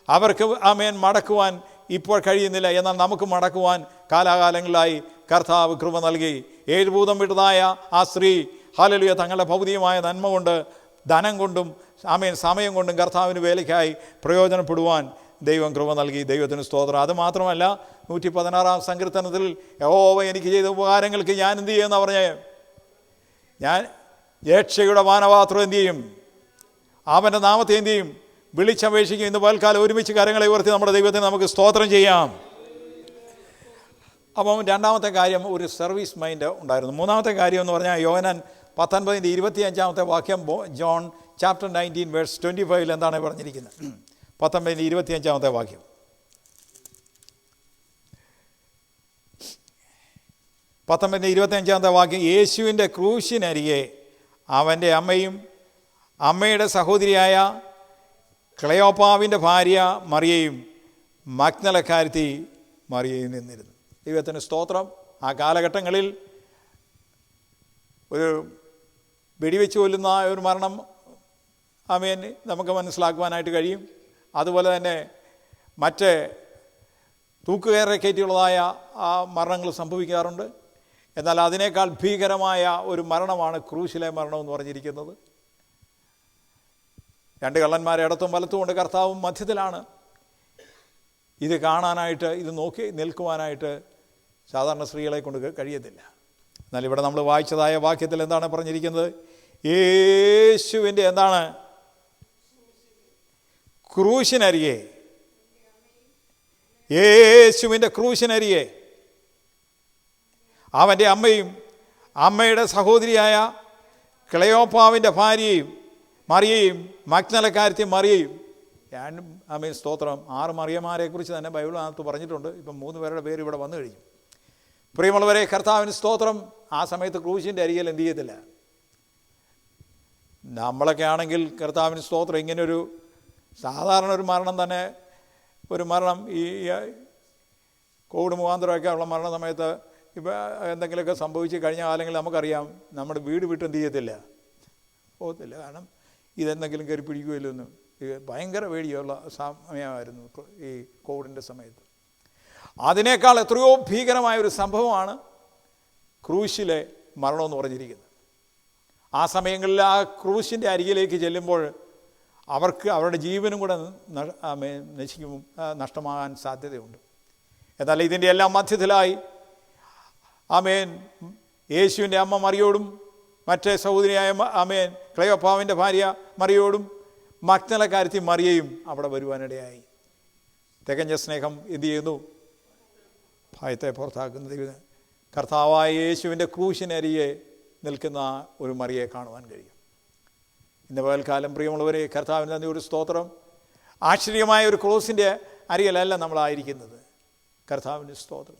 അവർക്ക് ആമേൻ മടക്കുവാൻ ഇപ്പോൾ കഴിയുന്നില്ല. എന്നാൽ നമുക്ക് മടക്കുവാൻ കാലാകാലങ്ങളിലായി കർത്താവ് കൃപ നൽകി. 7 ഭൂതം വിട്ടതായ ആ സ്ത്രീ ഹല്ലേലൂയ തങ്ങളുടെ ഭൗതികമായ നന്മ കൊണ്ട്, ധനം കൊണ്ടും ആമേൻ സമയം കൊണ്ടും കർത്താവിന് വേലയ്ക്കായി പ്രയോജനപ്പെടുവാൻ ദൈവം കൃപ നൽകി. ദൈവത്തിന് സ്തോത്രം. അതുമാത്രമല്ല, 116 സങ്കീർത്തനത്തിൽ യഹോവ എനിക്ക് ചെയ്ത ഉപകാരങ്ങൾക്ക് ഞാൻ എന്ത് ചെയ്യുമെന്ന് പറഞ്ഞേ? ഞാൻ രക്ഷയുടെ പാനപാത്രം എന്ത് ചെയ്യും? അവൻ്റെ നാമത്തെ എന്ത് ചെയ്യും? വിളിച്ചപേക്ഷിക്കും. ഇന്ന് പകൽക്കാലം ഒരുമിച്ച് കരങ്ങളെ ഉയർത്തി നമ്മുടെ ദൈവത്തിന് നമുക്ക് സ്തോത്രം ചെയ്യാം. അപ്പം രണ്ടാമത്തെ കാര്യം ഒരു സർവീസ് മൈൻഡ് ഉണ്ടായിരുന്നു. മൂന്നാമത്തെ കാര്യം എന്ന് പറഞ്ഞാൽ യോഹന്നാൻ 19:25 വാക്യം, ജോൺ ചാപ്റ്റർ 19 വേഴ്സ് 25 എന്താണ് പറഞ്ഞിരിക്കുന്നത്? 19:25 വാക്യം. വാക്യം, യേശുവിൻ്റെ ക്രൂശിനരികെ അവൻ്റെ അമ്മയും അമ്മയുടെ സഹോദരിയായ ക്ലെയോപ്പാവിൻ്റെ ഭാര്യ മറിയയും മഗ്ദലക്കാരത്തി മറിയയും നിന്നിരുന്നു. ദൈവത്തിന് സ്തോത്രം. ആ കാലഘട്ടങ്ങളിൽ ഒരു വെടിവെച്ച് കൊല്ലുന്ന ഒരു മരണം ആമേൻ നമുക്ക് മനസ്സിലാക്കുവാനായിട്ട് കഴിയും. അതുപോലെ തന്നെ മറ്റ് തൂക്കുകയറേക്കേറ്റുള്ളതായ ആ മരണങ്ങൾ സംഭവിക്കാറുണ്ട്. എന്നാൽ അതിനേക്കാൾ ഭീകരമായ ഒരു മരണമാണ് ക്രൂശിലെ മരണം എന്ന് പറഞ്ഞിരിക്കുന്നത്. 2 കള്ളന്മാരെ ഇടത്തും വലത്തും കൊണ്ട് കർത്താവും മധ്യത്തിലാണ്. ഇത് കാണാനായിട്ട്, ഇത് നോക്കി നിൽക്കുവാനായിട്ട് സാധാരണ സ്ത്രീകളെ കൊണ്ട് കഴിയത്തില്ല. എന്നാൽ ഇവിടെ നമ്മൾ വായിച്ചതായ വാക്യത്തിൽ എന്താണ് പറഞ്ഞിരിക്കുന്നത്? യേശുവിൻ്റെ എന്താണ്? ക്രൂശിനരികെ, യേശുവിൻ്റെ ക്രൂശിനരികെ അവൻ്റെ അമ്മയും അമ്മയുടെ സഹോദരിയായ ക്ലെയോപ്പാവിൻ്റെ ഭാര്യയും മറിയയും മഗ്ദലക്കാരത്തി മറിയയും. ഞാനും ആമേൻ സ്തോത്രം. 6 മറിയമാരെക്കുറിച്ച് തന്നെ ബൈബിളിനകത്ത് പറഞ്ഞിട്ടുണ്ട്. ഇപ്പം 3 പേരുടെ പേര് ഇവിടെ വന്നു കഴിഞ്ഞു. പ്രിയമുള്ളവരെ, കർത്താവിന് സ്തോത്രം. ആ സമയത്ത് ക്രൂശിൻ്റെ അരികിൽ എന്ത് ചെയ്യത്തില്ല. നമ്മളൊക്കെ ആണെങ്കിൽ കർത്താവിന് സ്തോത്രം ഇങ്ങനൊരു സാധാരണ ഒരു മരണം തന്നെ, ഒരു മരണം ഈ കോവിഡ് മുഖാന്തരമൊക്കെ ഉള്ള മരണ സമയത്ത് ഇപ്പോൾ എന്തെങ്കിലുമൊക്കെ സംഭവിച്ച് കഴിഞ്ഞ കാലങ്ങളിൽ നമുക്കറിയാം, നമ്മുടെ വീട് വിട്ട് എന്ത് ചെയ്യത്തില്ല, പോകത്തില്ല. കാരണം ഇതെന്തെങ്കിലും കയറി പിടിക്കുകയില്ലോ എന്ന് ഭയങ്കര പേടിയുള്ള സമയമായിരുന്നു ഈ കോവിഡിൻ്റെ സമയത്ത്. അതിനേക്കാൾ എത്രയോ ഭീകരമായ ഒരു സംഭവമാണ് ക്രൂശിലെ മരണമെന്ന് പറഞ്ഞിരിക്കുന്നത്. ആ സമയങ്ങളിൽ ആ ക്രൂശിൻ്റെ അരികിലേക്ക് ചെല്ലുമ്പോൾ അവർക്ക് അവരുടെ ജീവനും കൂടെ നശിക്കും, നഷ്ടമാകാൻ സാധ്യതയുണ്ട്. എന്നാൽ ഇതിൻ്റെ എല്ലാം മധ്യത്തിലായി ആമേൻ യേശുവിൻ്റെ അമ്മ മറിയോടും മറ്റേ സഹോദരിയായ ആമേൻ ക്ലെയോപ്പാവിൻ്റെ ഭാര്യ മറിയോടും മഗ്ദലക്കാരത്തി മറിയയും അവിടെ വരുവാനിടയായി. തികഞ്ഞ സ്നേഹം എന്ത് ചെയ്യുന്നു? ഭയത്തെ പുറത്താക്കുന്ന ദൈവം. കർത്താവായ യേശുവിൻ്റെ ക്രൂശിനരികെ നിൽക്കുന്ന ഒരു മറിയെ കാണുവാൻ കഴിയും. ഇന്ന് പകൽക്കാലം പ്രിയമുള്ളവരെ, കർത്താവിന് നന്ദി, ഒരു സ്തോത്രം. ആശ്ചര്യമായ ഒരു ക്രോസിൻ്റെ അരികിലല്ല നമ്മളായിരിക്കുന്നത്. കർത്താവിൻ്റെ സ്തോത്രം.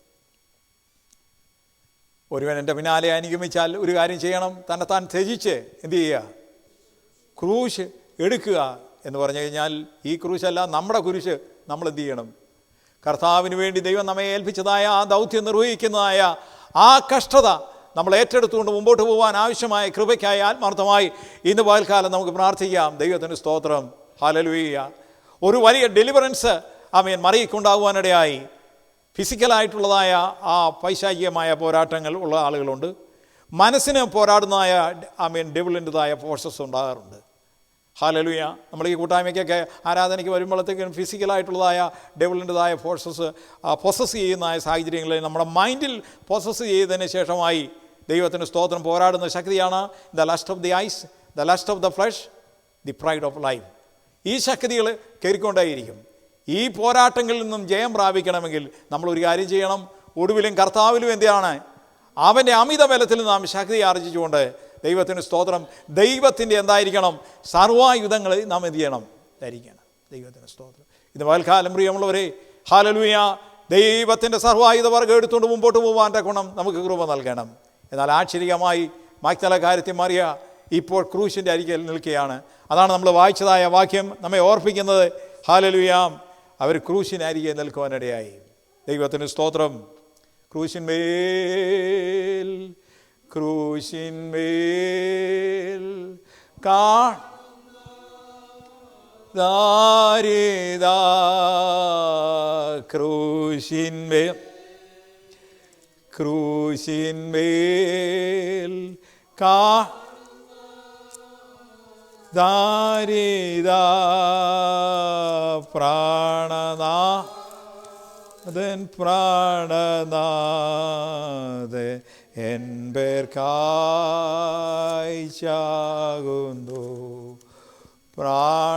ഒരുവൻ എൻ്റെ പിന്നാലെ അനുഗമിച്ചാൽ ഒരു കാര്യം ചെയ്യണം, തന്നെത്താൻ ത്യജിച്ച് എന്ത് ചെയ്യുക? ക്രൂശ് എടുക്കുക എന്ന് പറഞ്ഞു കഴിഞ്ഞാൽ ഈ ക്രൂശല്ല, നമ്മുടെ കുരിശ് നമ്മൾ എന്ത് ചെയ്യണം? കർത്താവിന് വേണ്ടി ദൈവം നമ്മെ ഏൽപ്പിച്ചതായ ആ ദൗത്യം നിർവഹിക്കുന്നതായ ആ കഷ്ടത നമ്മൾ ഏറ്റെടുത്തുകൊണ്ട് മുമ്പോട്ട് പോകാൻ ആവശ്യമായ കൃപയ്ക്കായി ആത്മാർത്ഥമായി ഇന്ന് പകൽക്കാലം നമുക്ക് പ്രാർത്ഥിക്കാം. ദൈവത്തിന് സ്തോത്രം. ഹല്ലേലൂയ. ഒരു വലിയ ഡെലിവറൻസ് ആമേൻ മറിയക്കുണ്ടാകുവാനിടയായി. ഫിസിക്കലായിട്ടുള്ളതായ ആ പൈശാചികമായ പോരാട്ടങ്ങൾ ഉള്ള ആളുകളുണ്ട്. മനസ്സിന് പോരാടുന്നതായ ആമേൻ ഡെവിളിൻ്റെതായ ഫോഴ്സസ് ഉണ്ടാകാറുണ്ട്. ഹല്ലേലൂയ. നമ്മൾ ഈ കൂട്ടായ്മയ്ക്കൊക്കെ ആരാധനയ്ക്ക് വരുമ്പോഴത്തേക്കും ഫിസിക്കലായിട്ടുള്ളതായ ഡെവിളിൻ്റെതായ ഫോഴ്സസ് പൊസസ് ചെയ്യുന്നതായ സാഹചര്യങ്ങളിൽ നമ്മുടെ മൈൻഡിൽ പൊസസ് ചെയ്തതിന് ശേഷമായി ദൈവത്തിന് സ്തോത്രം പോരാടുന്ന ശക്തിയാണ് the lust of the eyes, the lust of the flesh, the pride of life. ഈ ശക്തികൾ കയറിക്കൊണ്ടേയിരിക്കും. ഈ പോരാട്ടങ്ങളിൽ നിന്നും ജയം പ്രാപിക്കണമെങ്കിൽ നമ്മൾ ഒരു കാര്യം ചെയ്യണം. ഒടുവിലും കർത്താവിലും എന്താണ്? അവൻ്റെ അമിത ബലത്തിൽ നാം ശക്തി ആർജിച്ചുകൊണ്ട് ദൈവത്തിന് സ്തോത്രം, ദൈവത്തിൻ്റെ എന്തായിരിക്കണം? സർവായുധങ്ങൾ നാം എന്ത് ചെയ്യണം? ധരിക്കണം. ദൈവത്തിന് സ്തോത്രം. ഇത് പകൽക്കാലം പ്രിയമുള്ളവരെ, ഹല്ലേലൂയ, ദൈവത്തിൻ്റെ സർവായുധ വർഗ്ഗം എടുത്തുകൊണ്ട് മുമ്പോട്ട് പോകാൻ്റെ ഗുണം നമുക്ക് കൃപ നൽകണം. എന്നാൽ ആശ്ചര്യമായി മഗ്ദലക്കാരത്തി മറിയ ഇപ്പോൾ ക്രൂശിൻ്റെ അരികിൽ നിൽക്കുകയാണ്. അതാണ് നമ്മൾ വായിച്ചതായ വാക്യം നമ്മെ ഓർപ്പിക്കുന്നത്. ഹല്ലേലൂയ, അവർ ക്രൂശിന് അരികെ നിൽക്കുവാനിടയായി. ദൈവത്തിന് സ്തോത്രം. ക്രൂശിന്മേൽ ക്രൂശിന്മേൽ ദാരിദാ ക്രൂശിന്മേൽ ക്രൂശിന്മേൽ ദാരിദാ പ്രാണനാഥൻ പ്രാണനാഥൻ എൻ പേർക്കായി ചാകുന്നു. പ്രാണനാഥൻ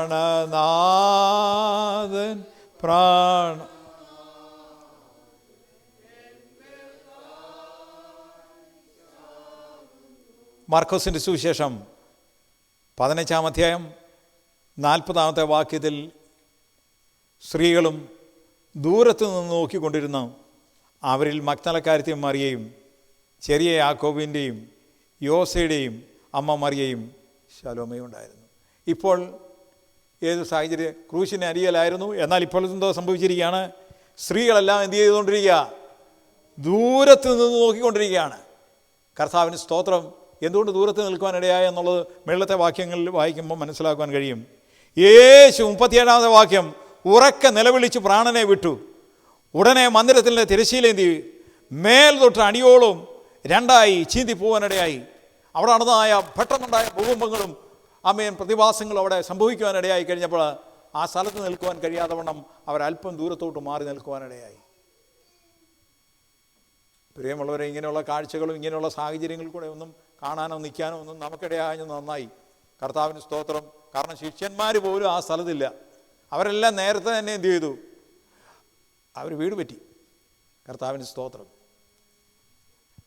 മാർക്കോസിൻ്റെ സുവിശേഷം 15-ാം അധ്യായം 40-ാമത്തെ വാക്യത്തിൽ സ്ത്രീകളും ദൂരത്ത് നിന്ന് നോക്കിക്കൊണ്ടിരുന്ന അവരിൽ മഗ്ദലക്കാരത്തി മറിയയും ചെറിയ യാക്കോബിൻ്റെയും യോസയുടെയും അമ്മ മറിയയും ശലോമയും ഉണ്ടായിരുന്നു. ഇപ്പോൾ ഏത് സാഹചര്യം? ക്രൂശിന് അരികിലായിരുന്നു. എന്നാൽ ഇപ്പോൾ എന്തോ സംഭവിച്ചിരിക്കുകയാണ്? സ്ത്രീകളെല്ലാം എന്ത് ചെയ്തുകൊണ്ടിരിക്കുക? ദൂരത്ത് നിന്ന് നോക്കിക്കൊണ്ടിരിക്കുകയാണ്. കർത്താവിന് സ്തോത്രം. എന്തുകൊണ്ട് ദൂരത്ത് നിൽക്കുവാനിടയായ എന്നുള്ളത് മേളത്തെ വാക്യങ്ങളിൽ വായിക്കുമ്പോൾ മനസ്സിലാക്കുവാൻ കഴിയും. യേശു 37-ാമത്തെ വാക്യം ഉറക്കെ നിലവിളിച്ച് പ്രാണനെ വിട്ടു. ഉടനെ മന്ദിരത്തിൻ്റെ തിരശ്ശീലേന്തി മേൽ തൊട്ട് അടിയോളം രണ്ടായി ചീന്തി പോകാനിടയായി. അവിടെ നടന്നതായ പെട്ടെന്നുണ്ടായ ഭൂകമ്പങ്ങളും ആമേൻ പ്രതിഭാസങ്ങളും അവിടെ സംഭവിക്കുവാനിടയായി കഴിഞ്ഞപ്പോൾ ആ സ്ഥലത്ത് നിൽക്കുവാൻ കഴിയാതെ വണ്ണം അവരല്പം ദൂരത്തോട്ട് മാറി നിൽക്കുവാനിടയായി. പ്രിയമുള്ളവരെ, ഇങ്ങനെയുള്ള കാഴ്ചകളും ഇങ്ങനെയുള്ള സാഹചര്യങ്ങളിൽ കൂടെ ഒന്നും കാണാനോ നിൽക്കാനോ ഒന്നും നമുക്കിടയായ നന്നായി. കർത്താവിന് സ്തോത്രം. കാരണം ശിഷ്യന്മാർ പോലും ആ സ്ഥലത്തില്ല. അവരെല്ലാം നേരത്തെ തന്നെ എന്ത് ചെയ്തു? അവർ വീട് പറ്റി. കർത്താവിന് സ്തോത്രം.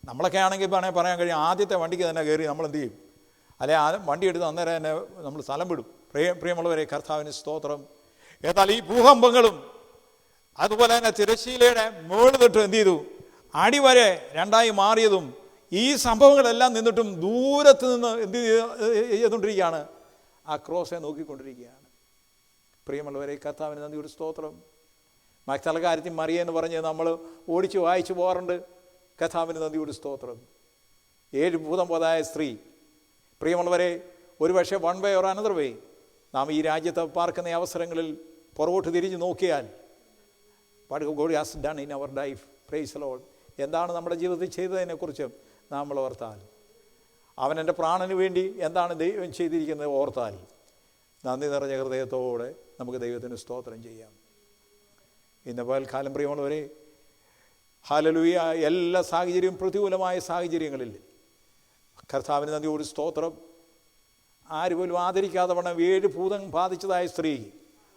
നമ്മളൊക്കെ ആണെങ്കിൽ പറയാൻ കഴിയും, ആദ്യത്തെ വണ്ടിക്ക് തന്നെ കയറി നമ്മൾ എന്ത് ചെയ്യും? അല്ലെ വണ്ടി എടുത്ത് അന്നേരം തന്നെ നമ്മൾ സ്ഥലം വിടും. പ്രിയമുള്ളവരെ, കർത്താവിന് സ്തോത്രം. എന്നാൽ ഈ ഭൂകമ്പങ്ങളും അതുപോലെ തന്നെ തിരശ്ശീലയുടെ മുകളിൽ തൊട്ട് എന്ത് ചെയ്തു? അടിവരെ രണ്ടായി മാറിയതും ഈ സംഭവങ്ങളെല്ലാം നിന്നിട്ടും ദൂരത്ത് നിന്ന് എന്ത് ചെയ്തുകൊണ്ടിരിക്കുകയാണ്? ആ ക്രോസെ നോക്കിക്കൊണ്ടിരിക്കുകയാണ്. പ്രിയമുള്ളവരെ, കർത്താവിന് നന്ദിയുടെ സ്തോത്രം. മഗ്ദലക്കാരത്തി മറിയ എന്ന് പറഞ്ഞ് നമ്മൾ ഓടിച്ച് വായിച്ചു പോകാറുണ്ട്. കർത്താവിന് നന്ദിയുടെ സ്തോത്രം. 7 ഭൂതം പോതായ സ്ത്രീ. പ്രിയമുള്ളവരെ, ഒരു പക്ഷേ one way or another way നാം ഈ രാജ്യത്ത് പാർക്കുന്ന അവസരങ്ങളിൽ പുറകോട്ട് തിരിഞ്ഞ് നോക്കിയാൽ what God has done in our life, praise the Lord, എന്താണ് നമ്മുടെ ജീവിതത്തിൽ ചെയ്തതിനെക്കുറിച്ച് നമ്മൾ ഓർത്താൽ, അവൻ എൻ്റെ പ്രാണന് വേണ്ടി എന്താണ് ദൈവം ചെയ്തിരിക്കുന്നത് ഓർത്താൽ, നന്ദി നിറഞ്ഞ ഹൃദയത്തോടെ നമുക്ക് ദൈവത്തിന് സ്തോത്രം ചെയ്യാം. ഇന്ന് പകൽക്കാലം പ്രിയമുള്ളവരെ, ഹല്ലേലൂയ, എല്ലാ സാഹചര്യവും പ്രതികൂലമായ സാഹചര്യങ്ങളിൽ കർത്താവിന് നന്ദിയോട് സ്തോത്രം. ആര് പോലും ആദരിക്കാതെ വണ്ണം 7 ഭൂതം ബാധിച്ചതായ സ്ത്രീ,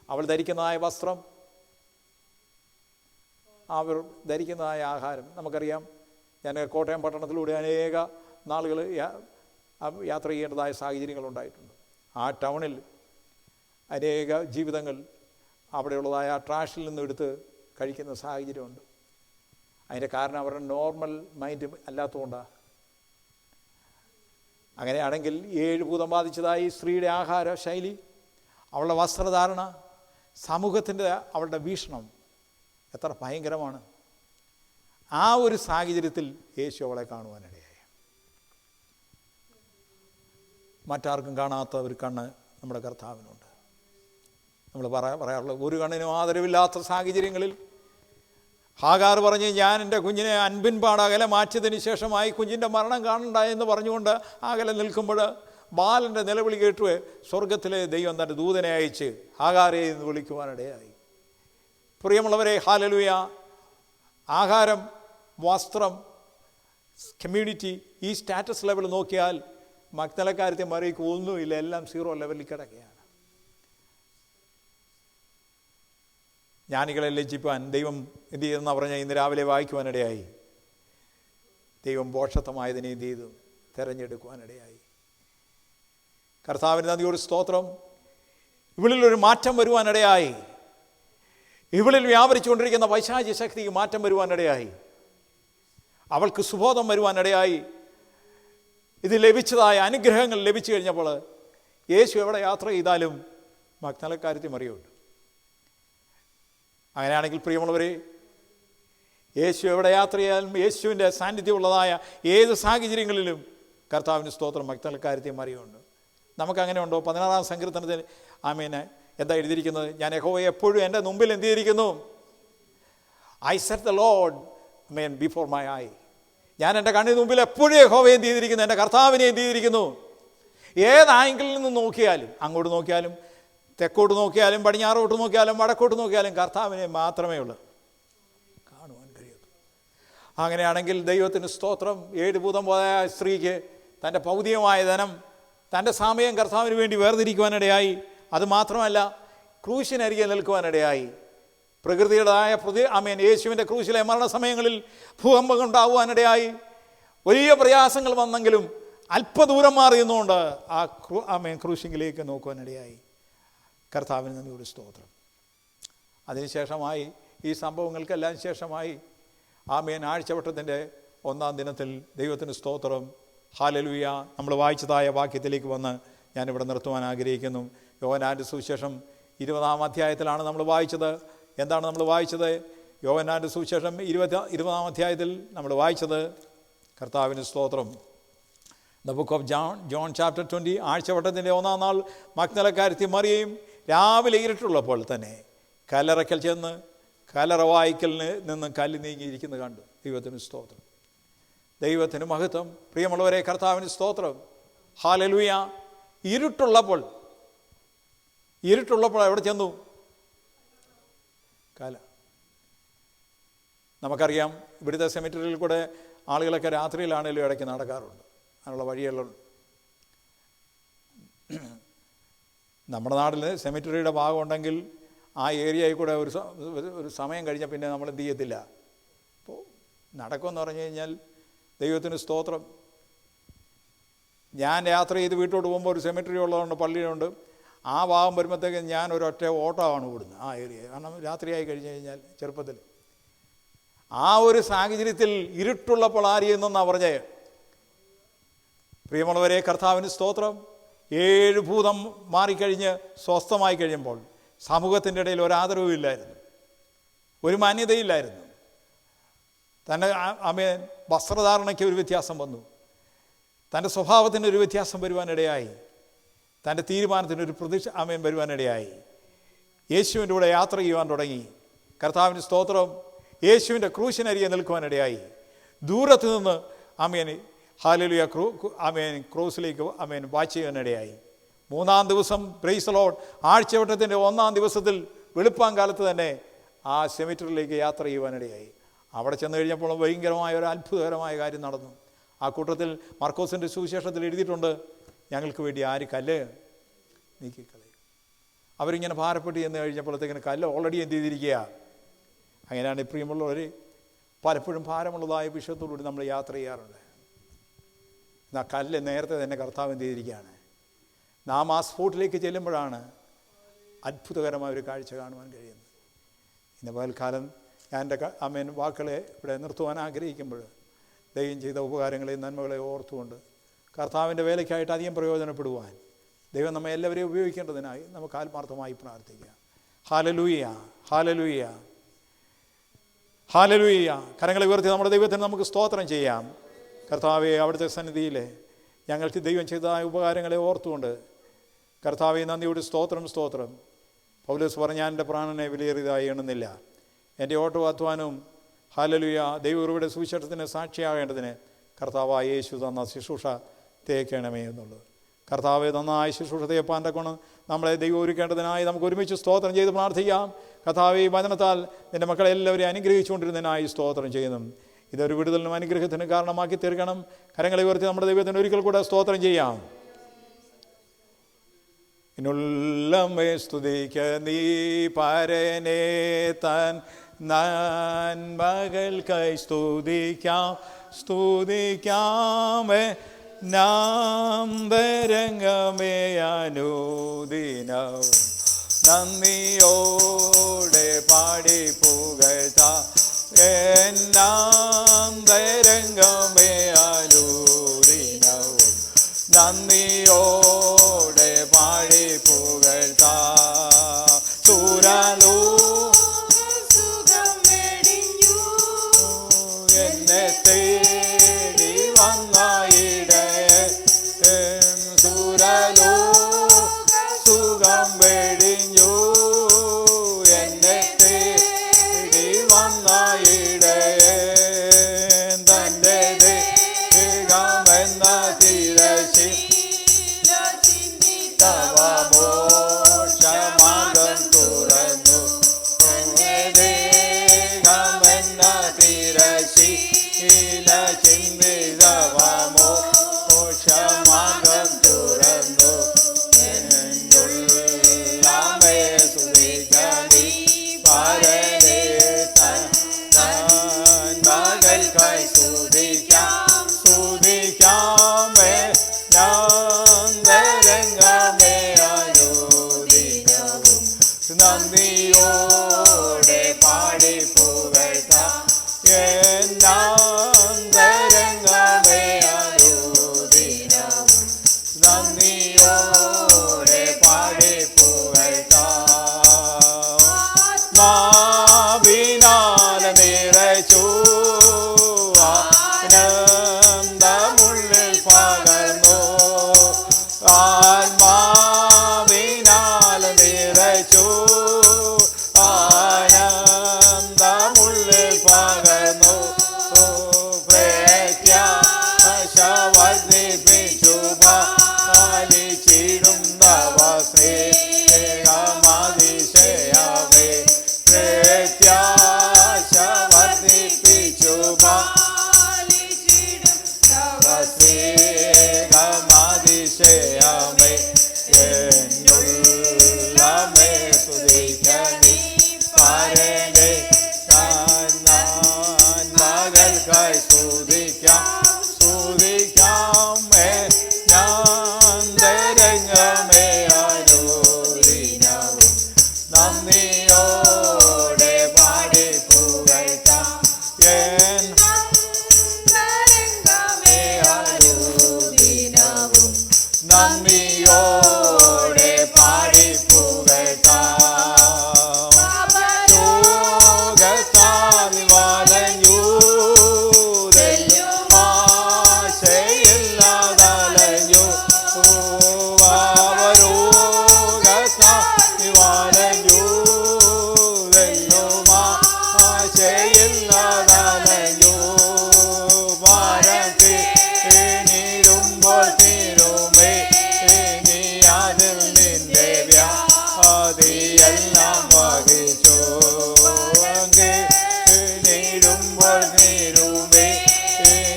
അവൾ ധരിക്കുന്നതായ വസ്ത്രം, അവർ ധരിക്കുന്നതായ ആഹാരം നമുക്കറിയാം. ഞാൻ കോട്ടയം പട്ടണത്തിലൂടെ അനേക നാളുകൾ യാത്ര ചെയ്യേണ്ടതായ സാഹചര്യങ്ങളുണ്ടായിട്ടുണ്ട്. ആ ടൗണിൽ അനേക ജീവിതങ്ങൾ അവിടെയുള്ളതായ ട്രാഷിൽ നിന്ന് എടുത്ത് കഴിക്കുന്ന സാഹചര്യമുണ്ട്. അതിൻ്റെ കാരണം അവരുടെ നോർമൽ മൈൻഡ് അല്ലാത്തതുകൊണ്ടാണ്. അങ്ങനെയാണെങ്കിൽ 7 ഭൂതം ബാധിച്ചതായി സ്ത്രീയുടെ ആഹാര ശൈലി, അവളുടെ വസ്ത്രധാരണ, സമൂഹത്തിൻ്റെ അവളുടെ വീക്ഷണം എത്ര ഭയങ്കരമാണ്. ആ ഒരു സാഹചര്യത്തിൽ യേശു അവളെ കാണുവാനിടയായി. മറ്റാർക്കും കാണാത്ത ഒരു കണ്ണ് നമ്മുടെ കർത്താവിനുണ്ട്. നമ്മൾ പറയാറുള്ളത്, ഒരു കണ്ണിനും ആദരവില്ലാത്ത സാഹചര്യങ്ങളിൽ ഹാഗാർ പറഞ്ഞ്, ഞാൻ എൻ്റെ കുഞ്ഞിനെ അൻപിൻപാട് അകലെ മാറ്റിയതിന് ശേഷമായി കുഞ്ഞിൻ്റെ മരണം കാണണ്ട എന്ന് പറഞ്ഞുകൊണ്ട് അകലെ നിൽക്കുമ്പോൾ ബാലൻ്റെ നിലവിളി കേട്ട് സ്വർഗത്തിലെ ദൈവം തൻ്റെ ദൂതനെ അയച്ച് ഹാഗാരെ എന്ന് വിളിക്കുവാനിടയായി. പ്രിയമുള്ളവരെ, ഹല്ലേലൂയ. ആഹാരം, വസ്ത്രം, കമ്മ്യൂണിറ്റി, ഈ സ്റ്റാറ്റസ് ലെവൽ നോക്കിയാൽ മഗ്ദലക്കാരത്തെ മറിയ്ക്ക് ഒന്നുമില്ല, എല്ലാം 0 ലെവലിൽ കിടക്കുകയാണ്. ജ്ഞാനികളെ ലജ്ജിപ്പാൻ ദൈവം എന്ത് ചെയ്തെന്ന് പറഞ്ഞാൽ ഇന്ന് രാവിലെ വായിക്കുവാനിടയായി. ദൈവം ബോഷത്വമായതിനെ എന്ത് ചെയ്തു? തിരഞ്ഞെടുക്കുവാനിടയായി. കർത്താവിന് നന്ദിയോട് സ്തോത്രം. ഇവളിലൊരു മാറ്റം വരുവാനിടയായി. ഇവളിൽ വ്യാപരിച്ചുകൊണ്ടിരിക്കുന്ന പൈശാചിക ശക്തിക്ക് മാറ്റം വരുവാനിടയായി. അവൾക്ക് സുബോധം വരുവാനിടയായി. ഇത് ലഭിച്ചതായ അനുഗ്രഹങ്ങൾ ലഭിച്ചു കഴിഞ്ഞപ്പോൾ യേശു എവിടെ യാത്ര ചെയ്താലും മഗ്ദലക്കാരത്തി മറിയുണ്ട്. അങ്ങനെയാണെങ്കിൽ പ്രിയമുള്ളവരെ, യേശു എവിടെ യാത്ര ചെയ്യാനും യേശുവിൻ്റെ സാന്നിധ്യമുള്ളതായ ഏത് സാഹചര്യങ്ങളിലും കർത്താവിന് സ്തോത്രം മഗ്ദലക്കാരത്തി മറിയുണ്ട്. നമുക്കങ്ങനെ ഉണ്ടോ? 16-ാം സങ്കീർത്തനത്തിൽ എന്താ എഴുതിയിരിക്കുന്നത്? ഞാൻ യഹോവയെ എപ്പോഴും എൻ്റെ മുമ്പിൽ എന്ത് ചെയ്തിരിക്കുന്നു? I set the Lord before my I. ഞാൻ എൻ്റെ കണ്ണിന് മുമ്പിൽ എപ്പോഴും യഹോവയെ എന്ത് ചെയ്തിരിക്കുന്നു? എൻ്റെ കർത്താവിനെ എന്ത് ചെയ്തിരിക്കുന്നു? ഏത് ആംഗിളിൽ നിന്ന് നോക്കിയാലും, അങ്ങോട്ട് നോക്കിയാലും, തെക്കോട്ട് നോക്കിയാലും, പടിഞ്ഞാറോട്ട് നോക്കിയാലും, വടക്കോട്ട് നോക്കിയാലും കർത്താവിനെ മാത്രമേ ഉള്ളൂ കാണുവാൻ കഴിയൂ. അങ്ങനെയാണെങ്കിൽ ദൈവത്തിന് സ്തോത്രം. 7 ഭൂതം പോയ സ്ത്രീക്ക് തൻ്റെ ഭൗതികമായ ധനം, തൻ്റെ സമയം കർത്താവിന് വേണ്ടി വേർതിരിക്കുവാനിടയായി. അതുമാത്രമല്ല, ക്രൂശിനരികെ നിൽക്കുവാനിടയായി. പ്രകൃതിയുടേതായ യേശുവിൻ്റെ ക്രൂശിലെ മരണസമയങ്ങളിൽ ഭൂകമ്പം ഉണ്ടാകുവാനിടയായി. വലിയ പ്രയാസങ്ങൾ വന്നെങ്കിലും അല്പദൂരം മാറി നിന്നുകൊണ്ട് ക്രൂശിങ്കിലേക്ക് നോക്കുവാനിടയായി. കർത്താവിന് നന്ദിയോട് സ്തോത്രം. അതിനുശേഷമായി, ഈ സംഭവങ്ങൾക്കെല്ലാം ശേഷമായി ആഴ്ചവട്ടത്തിൻ്റെ 1-ാം ദിനത്തിൽ ദൈവത്തിന് സ്തോത്രം, ഹല്ലേലൂയ, നമ്മൾ വായിച്ചതായ വാക്യത്തിലേക്ക് വന്ന് ഞാനിവിടെ നിർത്തുവാൻ ആഗ്രഹിക്കുന്നു. യോഹന്നാൻ്റെ സുവിശേഷം 20-ാം അധ്യായത്തിലാണ് നമ്മൾ വായിച്ചത്. എന്താണ് നമ്മൾ വായിച്ചത്? യോഹന്നാൻ്റെ സുവിശേഷം 20-ാം അധ്യായത്തിൽ നമ്മൾ വായിച്ചത്, കർത്താവിന് സ്തോത്രം, the book of John chapter 20. ആഴ്ചവട്ടത്തിൻ്റെ 1-ാം നാൾ മഗ്ദലക്കാരത്തി മറിയയും രാവിലെ ഇരുട്ടുള്ളപ്പോൾ തന്നെ കല്ലറയ്ക്കൽ ചെന്ന് കല്ലറ വായ്ക്കലിന് നിന്ന് കല്ല് നീങ്ങിയിരിക്കുന്നത് കണ്ടു. ദൈവത്തിന് സ്തോത്രം, ദൈവത്തിന് മഹത്വം. പ്രിയമുള്ളവരെ, കർത്താവിന് സ്തോത്രം, ഹല്ലേലൂയ. ഇരുട്ടുള്ളപ്പോൾ എവിടെ ചെന്നു? നമുക്കറിയാം, ഇവിടുത്തെ സെമിറ്ററിയിൽ കൂടെ ആളുകളൊക്കെ രാത്രിയിലാണെങ്കിലും ഇടയ്ക്ക് നടക്കാറുണ്ട്. അതിനുള്ള വഴികളുണ്ട്. നമ്മുടെ നാട്ടിൽ സെമിറ്ററിയുടെ ഭാഗം ഉണ്ടെങ്കിൽ ആ ഏരിയയിൽ കൂടെ ഒരു സമയം കഴിഞ്ഞാൽ പിന്നെ നമ്മൾ എന്ത് ചെയ്യത്തില്ല, അപ്പോൾ നടക്കുമെന്ന് പറഞ്ഞു കഴിഞ്ഞാൽ ദൈവത്തിന് സ്തോത്രം. ഞാൻ യാത്ര ചെയ്ത് വീട്ടോട്ട് പോകുമ്പോൾ ഒരു സെമിറ്ററി ഉള്ളതുകൊണ്ട്, പള്ളിയുണ്ട്, ആ ഭാഗം വരുമ്പോഴത്തേക്ക് ഞാൻ ഒരൊറ്റ ഓട്ടമാണ് ഓടുന്നത് ആ ഏരിയ. കാരണം രാത്രിയായി കഴിഞ്ഞ് കഴിഞ്ഞാൽ ചെറുപ്പത്തിൽ ആ ഒരു സാഹചര്യത്തിൽ ഇരുട്ടുള്ളപ്പോൾ ആരെയെന്നാണ് പറഞ്ഞേ. പ്രിയമുള്ളവരെ, കർത്താവിന് സ്തോത്രം. 7 ഭൂതം മാറിക്കഴിഞ്ഞ് സ്വസ്ഥമായി കഴിയുമ്പോൾ സമൂഹത്തിൻ്റെ ഇടയിൽ ഒരാദരവുമില്ലായിരുന്നു, ഒരു മാന്യതയില്ലായിരുന്നു. തൻ്റെ വസ്ത്രധാരണയ്ക്ക് ഒരു വ്യത്യാസം വന്നു, തൻ്റെ സ്വഭാവത്തിന് ഒരു വ്യത്യാസം വരുവാനിടയായി, തൻ്റെ തീരുമാനത്തിനൊരു വരുവാനിടയായി. യേശുവിൻ്റെ കൂടെ യാത്ര ചെയ്യുവാൻ തുടങ്ങി. കർത്താവിന് സ്തോത്രം. യേശുവിൻ്റെ ക്രൂശിനരികെ നിൽക്കുവാനിടയായി. ദൂരത്ത് നിന്ന് ഹല്ലേലൂയ ക്രൂസിലേക്ക് വാച്ച് ചെയ്യാനിടയായി. 3-ാം ദിവസം, പ്രൈസ് ദി ലോർഡ്, ആഴ്ചവട്ടത്തിൻ്റെ 1-ാം ദിവസത്തിൽ വെളുപ്പാങ്കാലത്ത് തന്നെ ആ സെമിറ്ററിലേക്ക് യാത്ര ചെയ്യുവാനിടയായി. അവിടെ ചെന്ന് കഴിഞ്ഞപ്പോൾ ഭയങ്കരമായ ഒരു അത്ഭുതകരമായ കാര്യം നടന്നു. ആ കൂട്ടത്തിൽ മർക്കോസിൻ്റെ സുവിശേഷത്തിൽ എഴുതിയിട്ടുണ്ട്, ഞങ്ങൾക്ക് വേണ്ടി ആര് കല്ല് നീക്കിക്കളയും. അവരിങ്ങനെ ഭാരപ്പെട്ട് ചെന്ന് കഴിഞ്ഞപ്പോഴത്തേക്കിന് കല്ല് ഓൾറെഡി എന്ത് ചെയ്തിരിക്കുക. അങ്ങനെയാണ് പ്രിയമുള്ളവർ, പലപ്പോഴും ഭാരമുള്ളതായ വിഷയത്തോടുകൂടി നമ്മൾ യാത്ര ചെയ്യാറുണ്ട്. എന്നാൽ കല്ല് നേരത്തെ തന്നെ കർത്താവ് എന്ത് ചെയ്തിരിക്കുകയാണ്. നാം ആ സ്പോട്ടിലേക്ക് ചെല്ലുമ്പോഴാണ് അത്ഭുതകരമായ ഒരു കാഴ്ച കാണുവാൻ കഴിയുന്നത്. ഇന്ന് പകൽക്കാലം ഞാൻ എൻ്റെ വാക്കുകളെ ഇവിടെ നിർത്തുവാൻ ആഗ്രഹിക്കുമ്പോൾ ദൈവം ചെയ്ത ഉപകാരങ്ങളെയും നന്മകളെയും ഓർത്തുകൊണ്ട് കർത്താവിൻ്റെ വേലയ്ക്കായിട്ട് അധികം പ്രയോജനപ്പെടുവാൻ ദൈവം നമ്മെ എല്ലാവരെയും ഉപയോഗിക്കേണ്ടതിനായി നമുക്ക് ആത്മാർത്ഥമായി പ്രാർത്ഥിക്കാം. Hallelujah, hallelujah, hallelujah. കരങ്ങളെ ഉയർത്തി നമ്മുടെ ദൈവത്തിന് നമുക്ക് സ്തോത്രം ചെയ്യാം. കർത്താവെ, അവിടുത്തെ സന്നിധിയിൽ ഞങ്ങൾക്ക് ദൈവം ചെയ്ത ഉപകാരങ്ങളെ ഓർത്തുകൊണ്ട് കർത്താവെ നന്ദിയോട് സ്തോത്രം, സ്തോത്രം. പൗലോസ് പറഞ്ഞ, ഞാൻ എൻ്റെ പ്രാണനെ വിലയേറിയതായി എണ്ണുന്നില്ല, എൻ്റെ ഓട്ടവാധ്വാനവും ഹല്ലേലൂയ ദൈവകൃപയുടെ സുവിശേഷത്തിന് സാക്ഷിയാകേണ്ടതിന് കർത്താവായ യേശു തന്ന ശുശ്രൂഷ തേക്കണമേ എന്നുള്ളത്. കർത്താവെ, നന്നായി ശുശ്രൂഷ ചെയ്യപ്പാൻ്റെ കൊണ്ട് നമ്മളെ ദൈവം ഒരുക്കേണ്ടതിനായി നമുക്ക് ഒരുമിച്ച് സ്തോത്രം ചെയ്ത് പ്രാർത്ഥിക്കാം. കർത്താവെ, ഈ വചനത്താൽ നിൻ്റെ മക്കളെ എല്ലാവരെയും അനുഗ്രഹിച്ചുകൊണ്ടിരുന്നതിനായി സ്തോത്രം ചെയ്യുന്നു. ഇതൊരു വിടുതലിനും അനുഗ്രഹത്തിനും കാരണമാക്കി തീർക്കണം. കരങ്ങളെ ഉയർത്തി നമ്മുടെ ദൈവത്തിന് ഒരിക്കൽ കൂടെ സ്തോത്രം ചെയ്യാം. ഇന്നുള്ളമേ സ്തുതിക്ക നീ പരനേ തൻ നന്മകൾക്കായി സ്തുതിക്കാം സ്തുതിക്കാമേ നാം തരംഗമേ അനുദിനം നന്ദിയോടെ പാടി പുകഴ്ത്താം നാം തരംഗമേ അനുദിനവും നന്ദിയോടെ പാടി പുകഴ്ത്താം. സുരലോ എന്നെ തേടി വന്നയിടയൻ സുരലോ സുഖം വെടിഞ്ഞു എന്നെ തേടി വന്നയിടയൻ തൻ്റെ ദേഹമെന്ന തിരശി തവ മോക്ഷമാർഗം തുറന്നു ദേഹമെന്ന തിരശീല ചിന്തിതവ മോക്ഷമാർഗം തുറന്നു എന്നുള്ളമേ സ്തുതിക്കണി പരനേ തൻ നന്മകൾക്കായി സ്തുതിക്കാം സ്തുതിക്കാമേ ഞാൻ തരംഗമേ അനുദിനവും നന്ദിയോടെ പാടി പുകഴ്ത്താം നാം തരംഗമേ അനുദിനവും നന്ദിയോടെ പാടി പുകഴ്ത്താം. നാവിനാൽ നിറച്ചു ആനന്ദമുള്ളിൽ പകർന്നു ആത്മാവിനാൽ നിറച്ചു ആനന്ദമുള്ളിൽ പകർന്നു പ്രത്യാശ വർദ്ധിപ്പിച്ചു പാലിച്ചിടും തവ സ്നേഹമതിശയമേ പ്രത്യാശ വർദ്ധിപ്പിച്ചു പാലിച്ചിടും തവ സ്നേഹമതിശയമേ എന്നുള്ളമേ സ്തുതിക്കണി പരനേ തൻ നന്മകൾക്കായി സ്തുതിക്കാം സ്തുതിക്കാമേ ഞാൻ തരംഗമേ അനുദിനവും നന്ദിയോടെ പാടി പുകഴ്ത്താം തരംഗമേ അനുദിനവും നന്ദിയോടെ പാടി പുകഴ്ത്താം. ലോകത്താൽ വലഞ്ഞു ആശയില്ലാതലഞ്ഞു അവരോഗത്താൽ വലഞ്ഞു ആശയില്ലാതലഞ്ഞു ഭാരത്തെ നീരുമ്പോൾ തീരുമേ നീ അതിൽ നിന്റെ വ്യാധിയെല്ലാം വഹിച്ചു നീരുമ്പോൾ നീരുമേ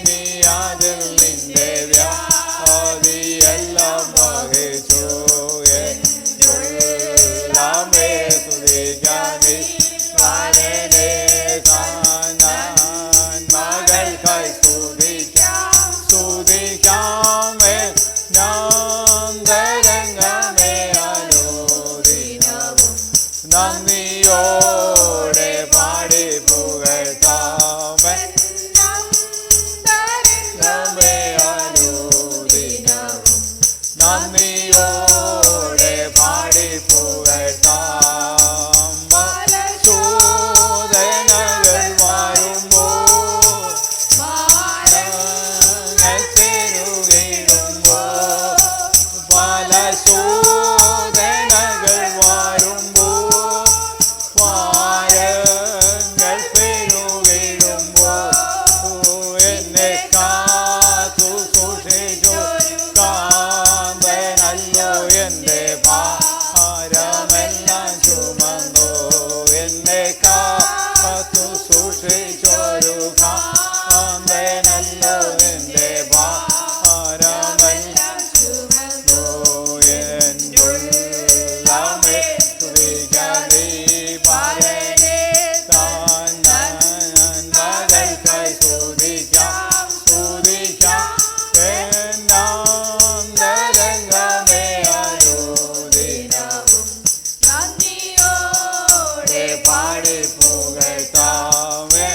നീ അതിൽ നിന്റെ വ്യാധിയെല്ലാം വഹിച്ചു എന്നുള്ളമേ സ്തുതിക്കണി പരനേ തൻ നന്മകൾക്കായി സ്തുതിക്കാം സ്തുതിക്കാമേ ഞാൻ തരംഗമേ അനുദിനവും നന്ദിയോടെ പാടി പുകഴ്ത്താമേ തരംഗമേ അനുദിനവും നന്ദിയോടെ പാടി പുകഴ്ത്താം. ശോധനകൾ വരുമ്പോൾ പെരുകിടുമ്പോൾ പല ശോധനകൾ വരുമ്പോൾ പാടി പുകഴ്ത്താമേ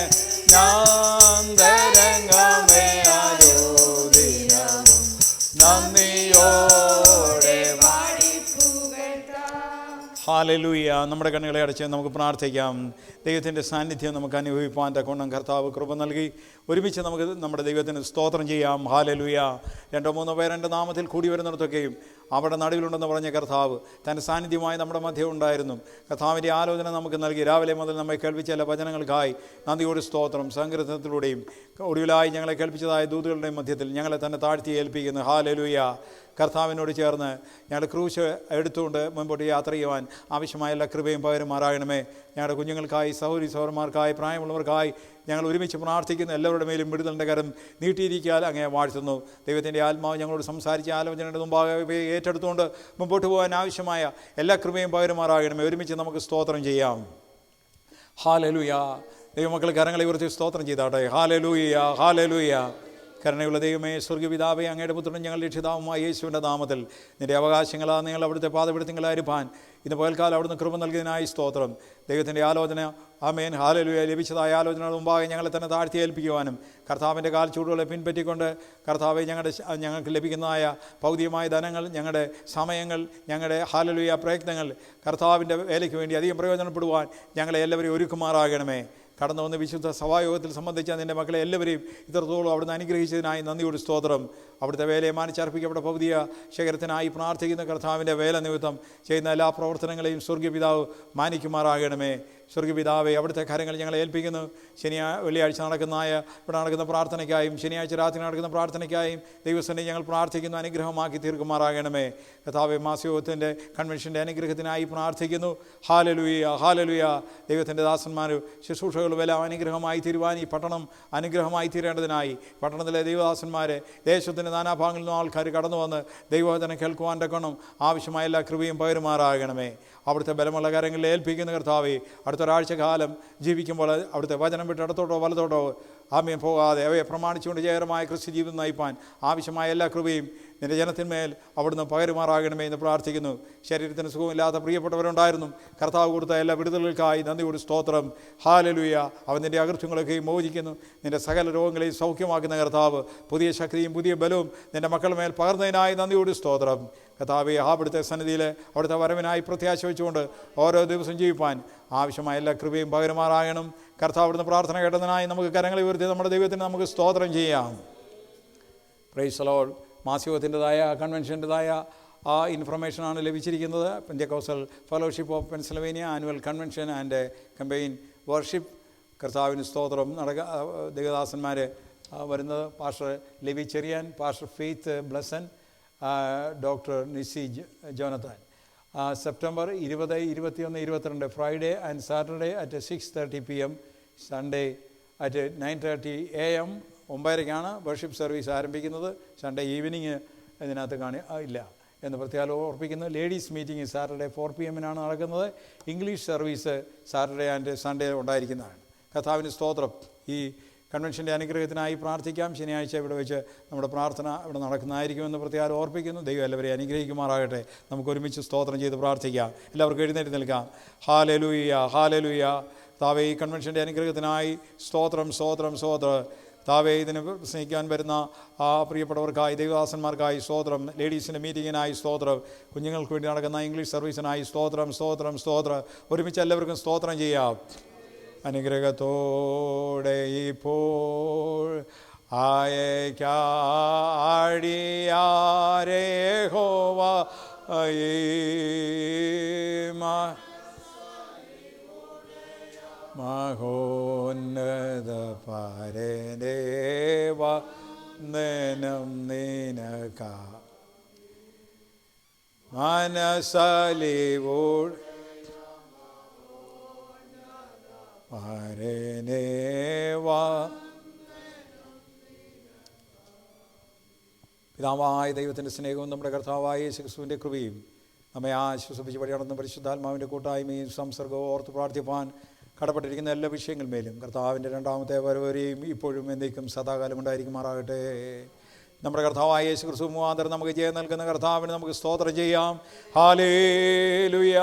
ഞാൻ തരംഗമേ ആലോദിനവും നന്ദിയോടെ പാടി പുകഴ്ത്താം. ഹല്ലേലൂയ. നമ്മുടെ കണ്ണുകളെ അടച്ച് നമുക്ക് പ്രാർത്ഥിക്കാം. ദൈവത്തിൻ്റെ സാന്നിധ്യം നമുക്ക് അനുഭവിപ്പാൻ തക്കവണ്ണം കർത്താവ് കൃപ നൽകി. ഒരുമിച്ച് നമുക്ക് നമ്മുടെ ദൈവത്തിന് സ്തോത്രം ചെയ്യാം. ഹല്ലേലൂയ. 2-3 പേർ എൻ്റെ നാമത്തിൽ കൂടി വരുന്നിടത്തൊക്കെയും അവിടെ നടുവിലുണ്ടെന്ന് പറഞ്ഞ കർത്താവ് തൻ്റെ സാന്നിധ്യമായി നമ്മുടെ മധ്യം ഉണ്ടായിരുന്നു. കർത്താവിൻ്റെ ആലോചന നമുക്ക് നൽകി. രാവിലെ മുതൽ നമ്മെ കേൾപ്പിച്ച എല്ലാ വചനങ്ങൾക്കായി നന്ദിയോട് സ്തോത്രം. സങ്കീർത്തനത്തിലൂടെയും ഒടുവിലായി ഞങ്ങളെ കേൾപ്പിച്ചതായ ദൂതുകളുടെയും മധ്യത്തിൽ ഞങ്ങളെ തന്നെ താഴ്ത്തി ഏൽപ്പിക്കുന്നു. ഹല്ലേലൂയ. കർത്താവിനോട് ചേർന്ന് ഞങ്ങളുടെ ക്രൂശ് എടുത്തുകൊണ്ട് മുൻപോട്ട് യാത്ര ചെയ്യുവാൻ ആവശ്യമായ എല്ലാ കൃപയും പകരുമാറാകണമേ. ഞങ്ങളുടെ കുഞ്ഞുങ്ങൾക്കായി, സഹോദരി സഹോദരന്മാർക്കായി, പ്രായമുള്ളവർക്കായി ഞങ്ങൾ ഒരുമിച്ച് പ്രാർത്ഥിക്കുന്ന എല്ലാവരുടെ മേലും വിടുതലിൻ്റെ കരം നീട്ടിയിരിക്കാൻ അങ്ങേ വാഴ്ത്തുന്നു. ദൈവത്തിൻ്റെ ആത്മാവ് ഞങ്ങളോട് സംസാരിച്ച ആലോചനയുടെ മുമ്പാകെ ഏറ്റെടുത്തുകൊണ്ട് മുമ്പോട്ട് പോകാൻ ആവശ്യമായ എല്ലാ കൃപയും പകരുമാറാകണമേ. ഒരുമിച്ച് നമുക്ക് സ്തോത്രം ചെയ്യാം. ഹല്ലേലൂയ. ദൈവമക്കൾ കരങ്ങളെ ഉയർത്തി സ്തോത്രം ചെയ്താട്ടെ. Hallelujah, hallelujah. കരുണയുള്ള ദൈവമേ, സ്വർഗ്ഗപിതാവേ, അങ്ങയുടെ പുത്രനും ഞങ്ങളുടെ രക്ഷിതാവുമായ യേശുവിൻ്റെ നാമത്തിൽ നിൻ്റെ അവകാശങ്ങളാ നിങ്ങൾ അവിടുത്തെ പാദപിടുത്തങ്ങളായിരിക്കാൻ ഇന്ന് പകൽക്കാലം അവിടുന്ന് കൃപ നൽകിയതിനായി സ്തോത്രം. ദൈവത്തിൻ്റെ ആലോചന ആമേൻ ഹല്ലേലൂയ ലഭിച്ചതായ ആലോചനയുടെ മുമ്പാകെ ഞങ്ങളെ തന്നെ താഴ്ത്തി ഏൽപ്പിക്കുവാനും കർത്താവിൻ്റെ കാൽച്ചൂടുകളെ പിൻപറ്റിക്കൊണ്ട് കർത്താവെ ഞങ്ങൾക്ക് ലഭിക്കുന്നതായ ഭൗതികമായ ധനങ്ങൾ, ഞങ്ങളുടെ സമയങ്ങൾ, ഞങ്ങളുടെ ഹല്ലേലൂയ പ്രയത്നങ്ങൾ കർത്താവിൻ്റെ വേലയ്ക്ക് വേണ്ടി അധികം പ്രയോജനപ്പെടുവാൻ ഞങ്ങളെ എല്ലാവരെയും ഒരുക്കുമാറാകണമേ. കടന്നു വന്ന് വിശുദ്ധ സഭായോഗത്തിൽ സംബന്ധിച്ച നിൻ്റെ മക്കളെ എല്ലാവരെയും ഇത്രത്തോളം അവിടുന്ന് അനുഗ്രഹിച്ചതിനായി നന്ദിയോട് സ്തോത്രം. അവിടുത്തെ വേലയെ മാനിച്ചർപ്പിക്കപ്പെട്ട ഭൗതിക ശേഖരത്തിനായി പ്രാർത്ഥിക്കുന്ന കർത്താവിൻ്റെ വേല നിമിത്തം ചെയ്യുന്ന എല്ലാ പ്രവർത്തനങ്ങളെയും സ്വർഗ്ഗപിതാവ് മാനിക്കുമാറാകണമേ. സ്വർഗ്ഗപിതാവേ, അവിടുത്തെ കാര്യങ്ങൾ ഞങ്ങളെ ഏൽപ്പിക്കുന്നു. വെള്ളിയാഴ്ച ഇവിടെ നടക്കുന്ന പ്രാർത്ഥനയ്ക്കായും ശനിയാഴ്ച രാത്രി നടക്കുന്ന പ്രാർത്ഥനയ്ക്കായും ദൈവസന്നിധി ഞങ്ങൾ പ്രാർത്ഥിക്കുന്നു. അനുഗ്രഹമാക്കി തീർക്കുമാറാകണമേ. കർത്താവേ, മാസയോഗത്തിൻ്റെ കൺവെൻഷൻ്റെ അനുഗ്രഹത്തിനായി പ്രാർത്ഥിക്കുന്നു. Hallelujah, hallelujah. ദൈവത്തിൻ്റെ ദാസന്മാർ ശുശ്രൂഷകളും എല്ലാം അനുഗ്രഹമായി തീരുവാൻ ഈ പട്ടണം അനുഗ്രഹമായി തീരേണ്ടതിനായി പട്ടണത്തിലെ ദൈവദാസന്മാരെ ദേശത്തിൻ്റെ നാനാഭാഗങ്ങളിൽ നിന്നും ആൾക്കാർ കടന്നു വന്ന് ദൈവവചനം കേൾക്കുവാൻ തക്കണം ആവശ്യമായ എല്ലാ കൃപയും പകരുമാറാകണമേ. അവിടുത്തെ ബലമുള്ള കാര്യങ്ങളിൽ ഏൽപ്പിക്കുന്ന കർത്താവേ, അടുത്തൊരാഴ്ച കാലം ജീവിക്കുമ്പോൾ അവിടുത്തെ വചനം വിട്ട് ഇടത്തോട്ടോ വലത്തോട്ടോ ആമേൻ പോകാതെ അവയെ പ്രമാണിച്ചുകൊണ്ട് ജയകരമായ ക്രിസ്ത്യ ജീവിതം നയിപ്പാൻ ആവശ്യമായ എല്ലാ കൃപയും നിൻ്റെ ജനത്തിന്മേൽ അവിടുന്ന് പകരുമാറാകണമേ എന്ന് പ്രാർത്ഥിക്കുന്നു. ശരീരത്തിന് സുഖമില്ലാത്ത പ്രിയപ്പെട്ടവരുണ്ടായിരുന്നു. കർത്താവ് കൊടുത്ത എല്ലാ വിടുതലുകൾക്കായി നന്ദിയോട് സ്തോത്രം. ഹല്ലേലൂയ. അവൻ നിൻ്റെ അകൃത്യങ്ങളൊക്കെയും മോചിക്കുന്നു. നിൻ്റെ സകല രോഗങ്ങളെയും സൗഖ്യമാക്കുന്ന കർത്താവ് പുതിയ ശക്തിയും പുതിയ ബലവും നിൻ്റെ മക്കളുടെ മേൽ പകർന്നതിനായി നന്ദിയോട് സ്തോത്രം. കർത്താവേ, അവിടുത്തെ സന്നിധിയിൽ അവിടുത്തെ വരവിനായി പ്രത്യാശ വെച്ചുകൊണ്ട് ഓരോ ദിവസം ജീവിപ്പാൻ ആവശ്യമായ എല്ലാ കൃപയും പകരുമാറാകണം. കർത്താവ് അവിടുന്ന് പ്രാർത്ഥന കേട്ടതിനായി നമുക്ക് കരങ്ങളെ ഉയർത്തി നമ്മുടെ ദൈവത്തിന് നമുക്ക് സ്തോത്രം ചെയ്യാം. Praise the Lord. മാസയോഗത്തിൻ്റെതായ കൺവെൻഷൻ്റെതായ ആ ഇൻഫർമേഷനാണ് ലഭിച്ചിരിക്കുന്നത്. Pentecostal fellowship of Pennsylvania annual convention and combine worship. കർത്താവിന് സ്തോത്രം. ദൈവദാസന്മാർ വരുന്നത് pastor Levi Cherian, pastor Faith Blessan, doctor Nissi Jonathan. September 20, 21, 22 Friday and Saturday at 6:30 PM, Sunday at 9:30 AM. 9:30 worship service ആരംഭിക്കുന്നത്. സൺഡേ ഈവനിങ് ഇതിനകത്ത് ഇല്ല എന്ന് പ്രത്യേകം ഓർപ്പിക്കുന്നു. ലേഡീസ് മീറ്റിംഗ് സാറ്റർഡേ 4 PM നടക്കുന്നത്. English service Saturday and Sunday ഉണ്ടായിരിക്കുന്നതാണ്. കർത്താവിന് സ്തോത്രം. ഈ കൺവെൻഷൻ്റെ അനുഗ്രഹത്തിനായി പ്രാർത്ഥിക്കാം. ശനിയാഴ്ച ഇവിടെ വെച്ച് നമ്മുടെ പ്രാർത്ഥന ഇവിടെ നടക്കുന്നതായിരിക്കുമെന്ന് പ്രത്യേകം ഓർപ്പിക്കുന്നു. ദൈവം എല്ലാവരെയും അനുഗ്രഹിക്കുമാറാകട്ടെ. നമുക്ക് ഒരുമിച്ച് സ്തോത്രം ചെയ്ത് പ്രാർത്ഥിക്കാം. എല്ലാവർക്കും എഴുന്നേറ്റ് നിൽക്കാം. Hallelujah, hallelujah. താവേ, ഈ കൺവെൻഷൻ്റെ അനുഗ്രഹത്തിനായി സ്തോത്രം, സ്തോത്രം, സ്തോത്രം. താവേ, ഇതിന് സ്നേഹിക്കാൻ വരുന്ന ആ പ്രിയപ്പെട്ടവർക്കായി ദൈവദാസന്മാർക്കായി സ്തോത്രം. ലേഡീസിൻ്റെ മീറ്റിങ്ങിനായി സ്തോത്രം. കുഞ്ഞുങ്ങൾക്ക് വേണ്ടി നടക്കുന്ന ഇംഗ്ലീഷ് സർവീസിനായി സ്തോത്രം, സ്തോത്രം, സ്തോത്രം. ഒരുമിച്ച് എല്ലാവർക്കും സ്തോത്രം ചെയ്യാം. അനുഗ്രഹത്തോടെ ഇപ്പോൾ അയക്കാടിയാരേ ഹോവ മഹോന്നത പരദേവ നനം നിനക മനസലിവോൾ പിതാവായ ദൈവത്തിൻ്റെ സ്നേഹവും നമ്മുടെ കർത്താവായ യേശുക്രിസ്തുവിൻ്റെ കൃപയും നമ്മെ ആശ്വസിപ്പിച്ച് വഴിയടന്ന പരിശുദ്ധാത്മാവിൻ്റെ കൂട്ടായ്മയും സംസർഗവും ഓർത്ത് പ്രാർത്ഥിപ്പാൻ കടപ്പെട്ടിരിക്കുന്ന എല്ലാ വിഷയങ്ങളുമേലും കർത്താവിൻ്റെ രണ്ടാമത്തെ വരവരെയും ഇപ്പോഴും എന്നേക്കും സദാകാലം ഉണ്ടായിരിക്കുമാറാകട്ടെ. നമ്മുടെ കർത്താവായ യേശുക്രിസ്തു മുഖാന്തരം നമുക്ക് ജയം നൽകുന്ന കർത്താവിന് നമുക്ക് സ്തോത്രം ചെയ്യാം. Hallelujah,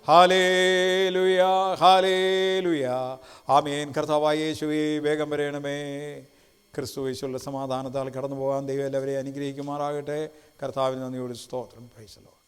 hallelujah, hallelujah. ആമേൻ. കർത്താവായ യേശുവേ, വേഗം വരണമേ. ക്രിസ്തു യേശുവിലുള്ള സമാധാനത്താൽ കടന്നു പോകാൻ ദൈവം എല്ലാവരെയും അനുഗ്രഹിക്കുമാറാകട്ടെ. കർത്താവിന് നന്ദിയോട് സ്തോത്രം. Price the Lord.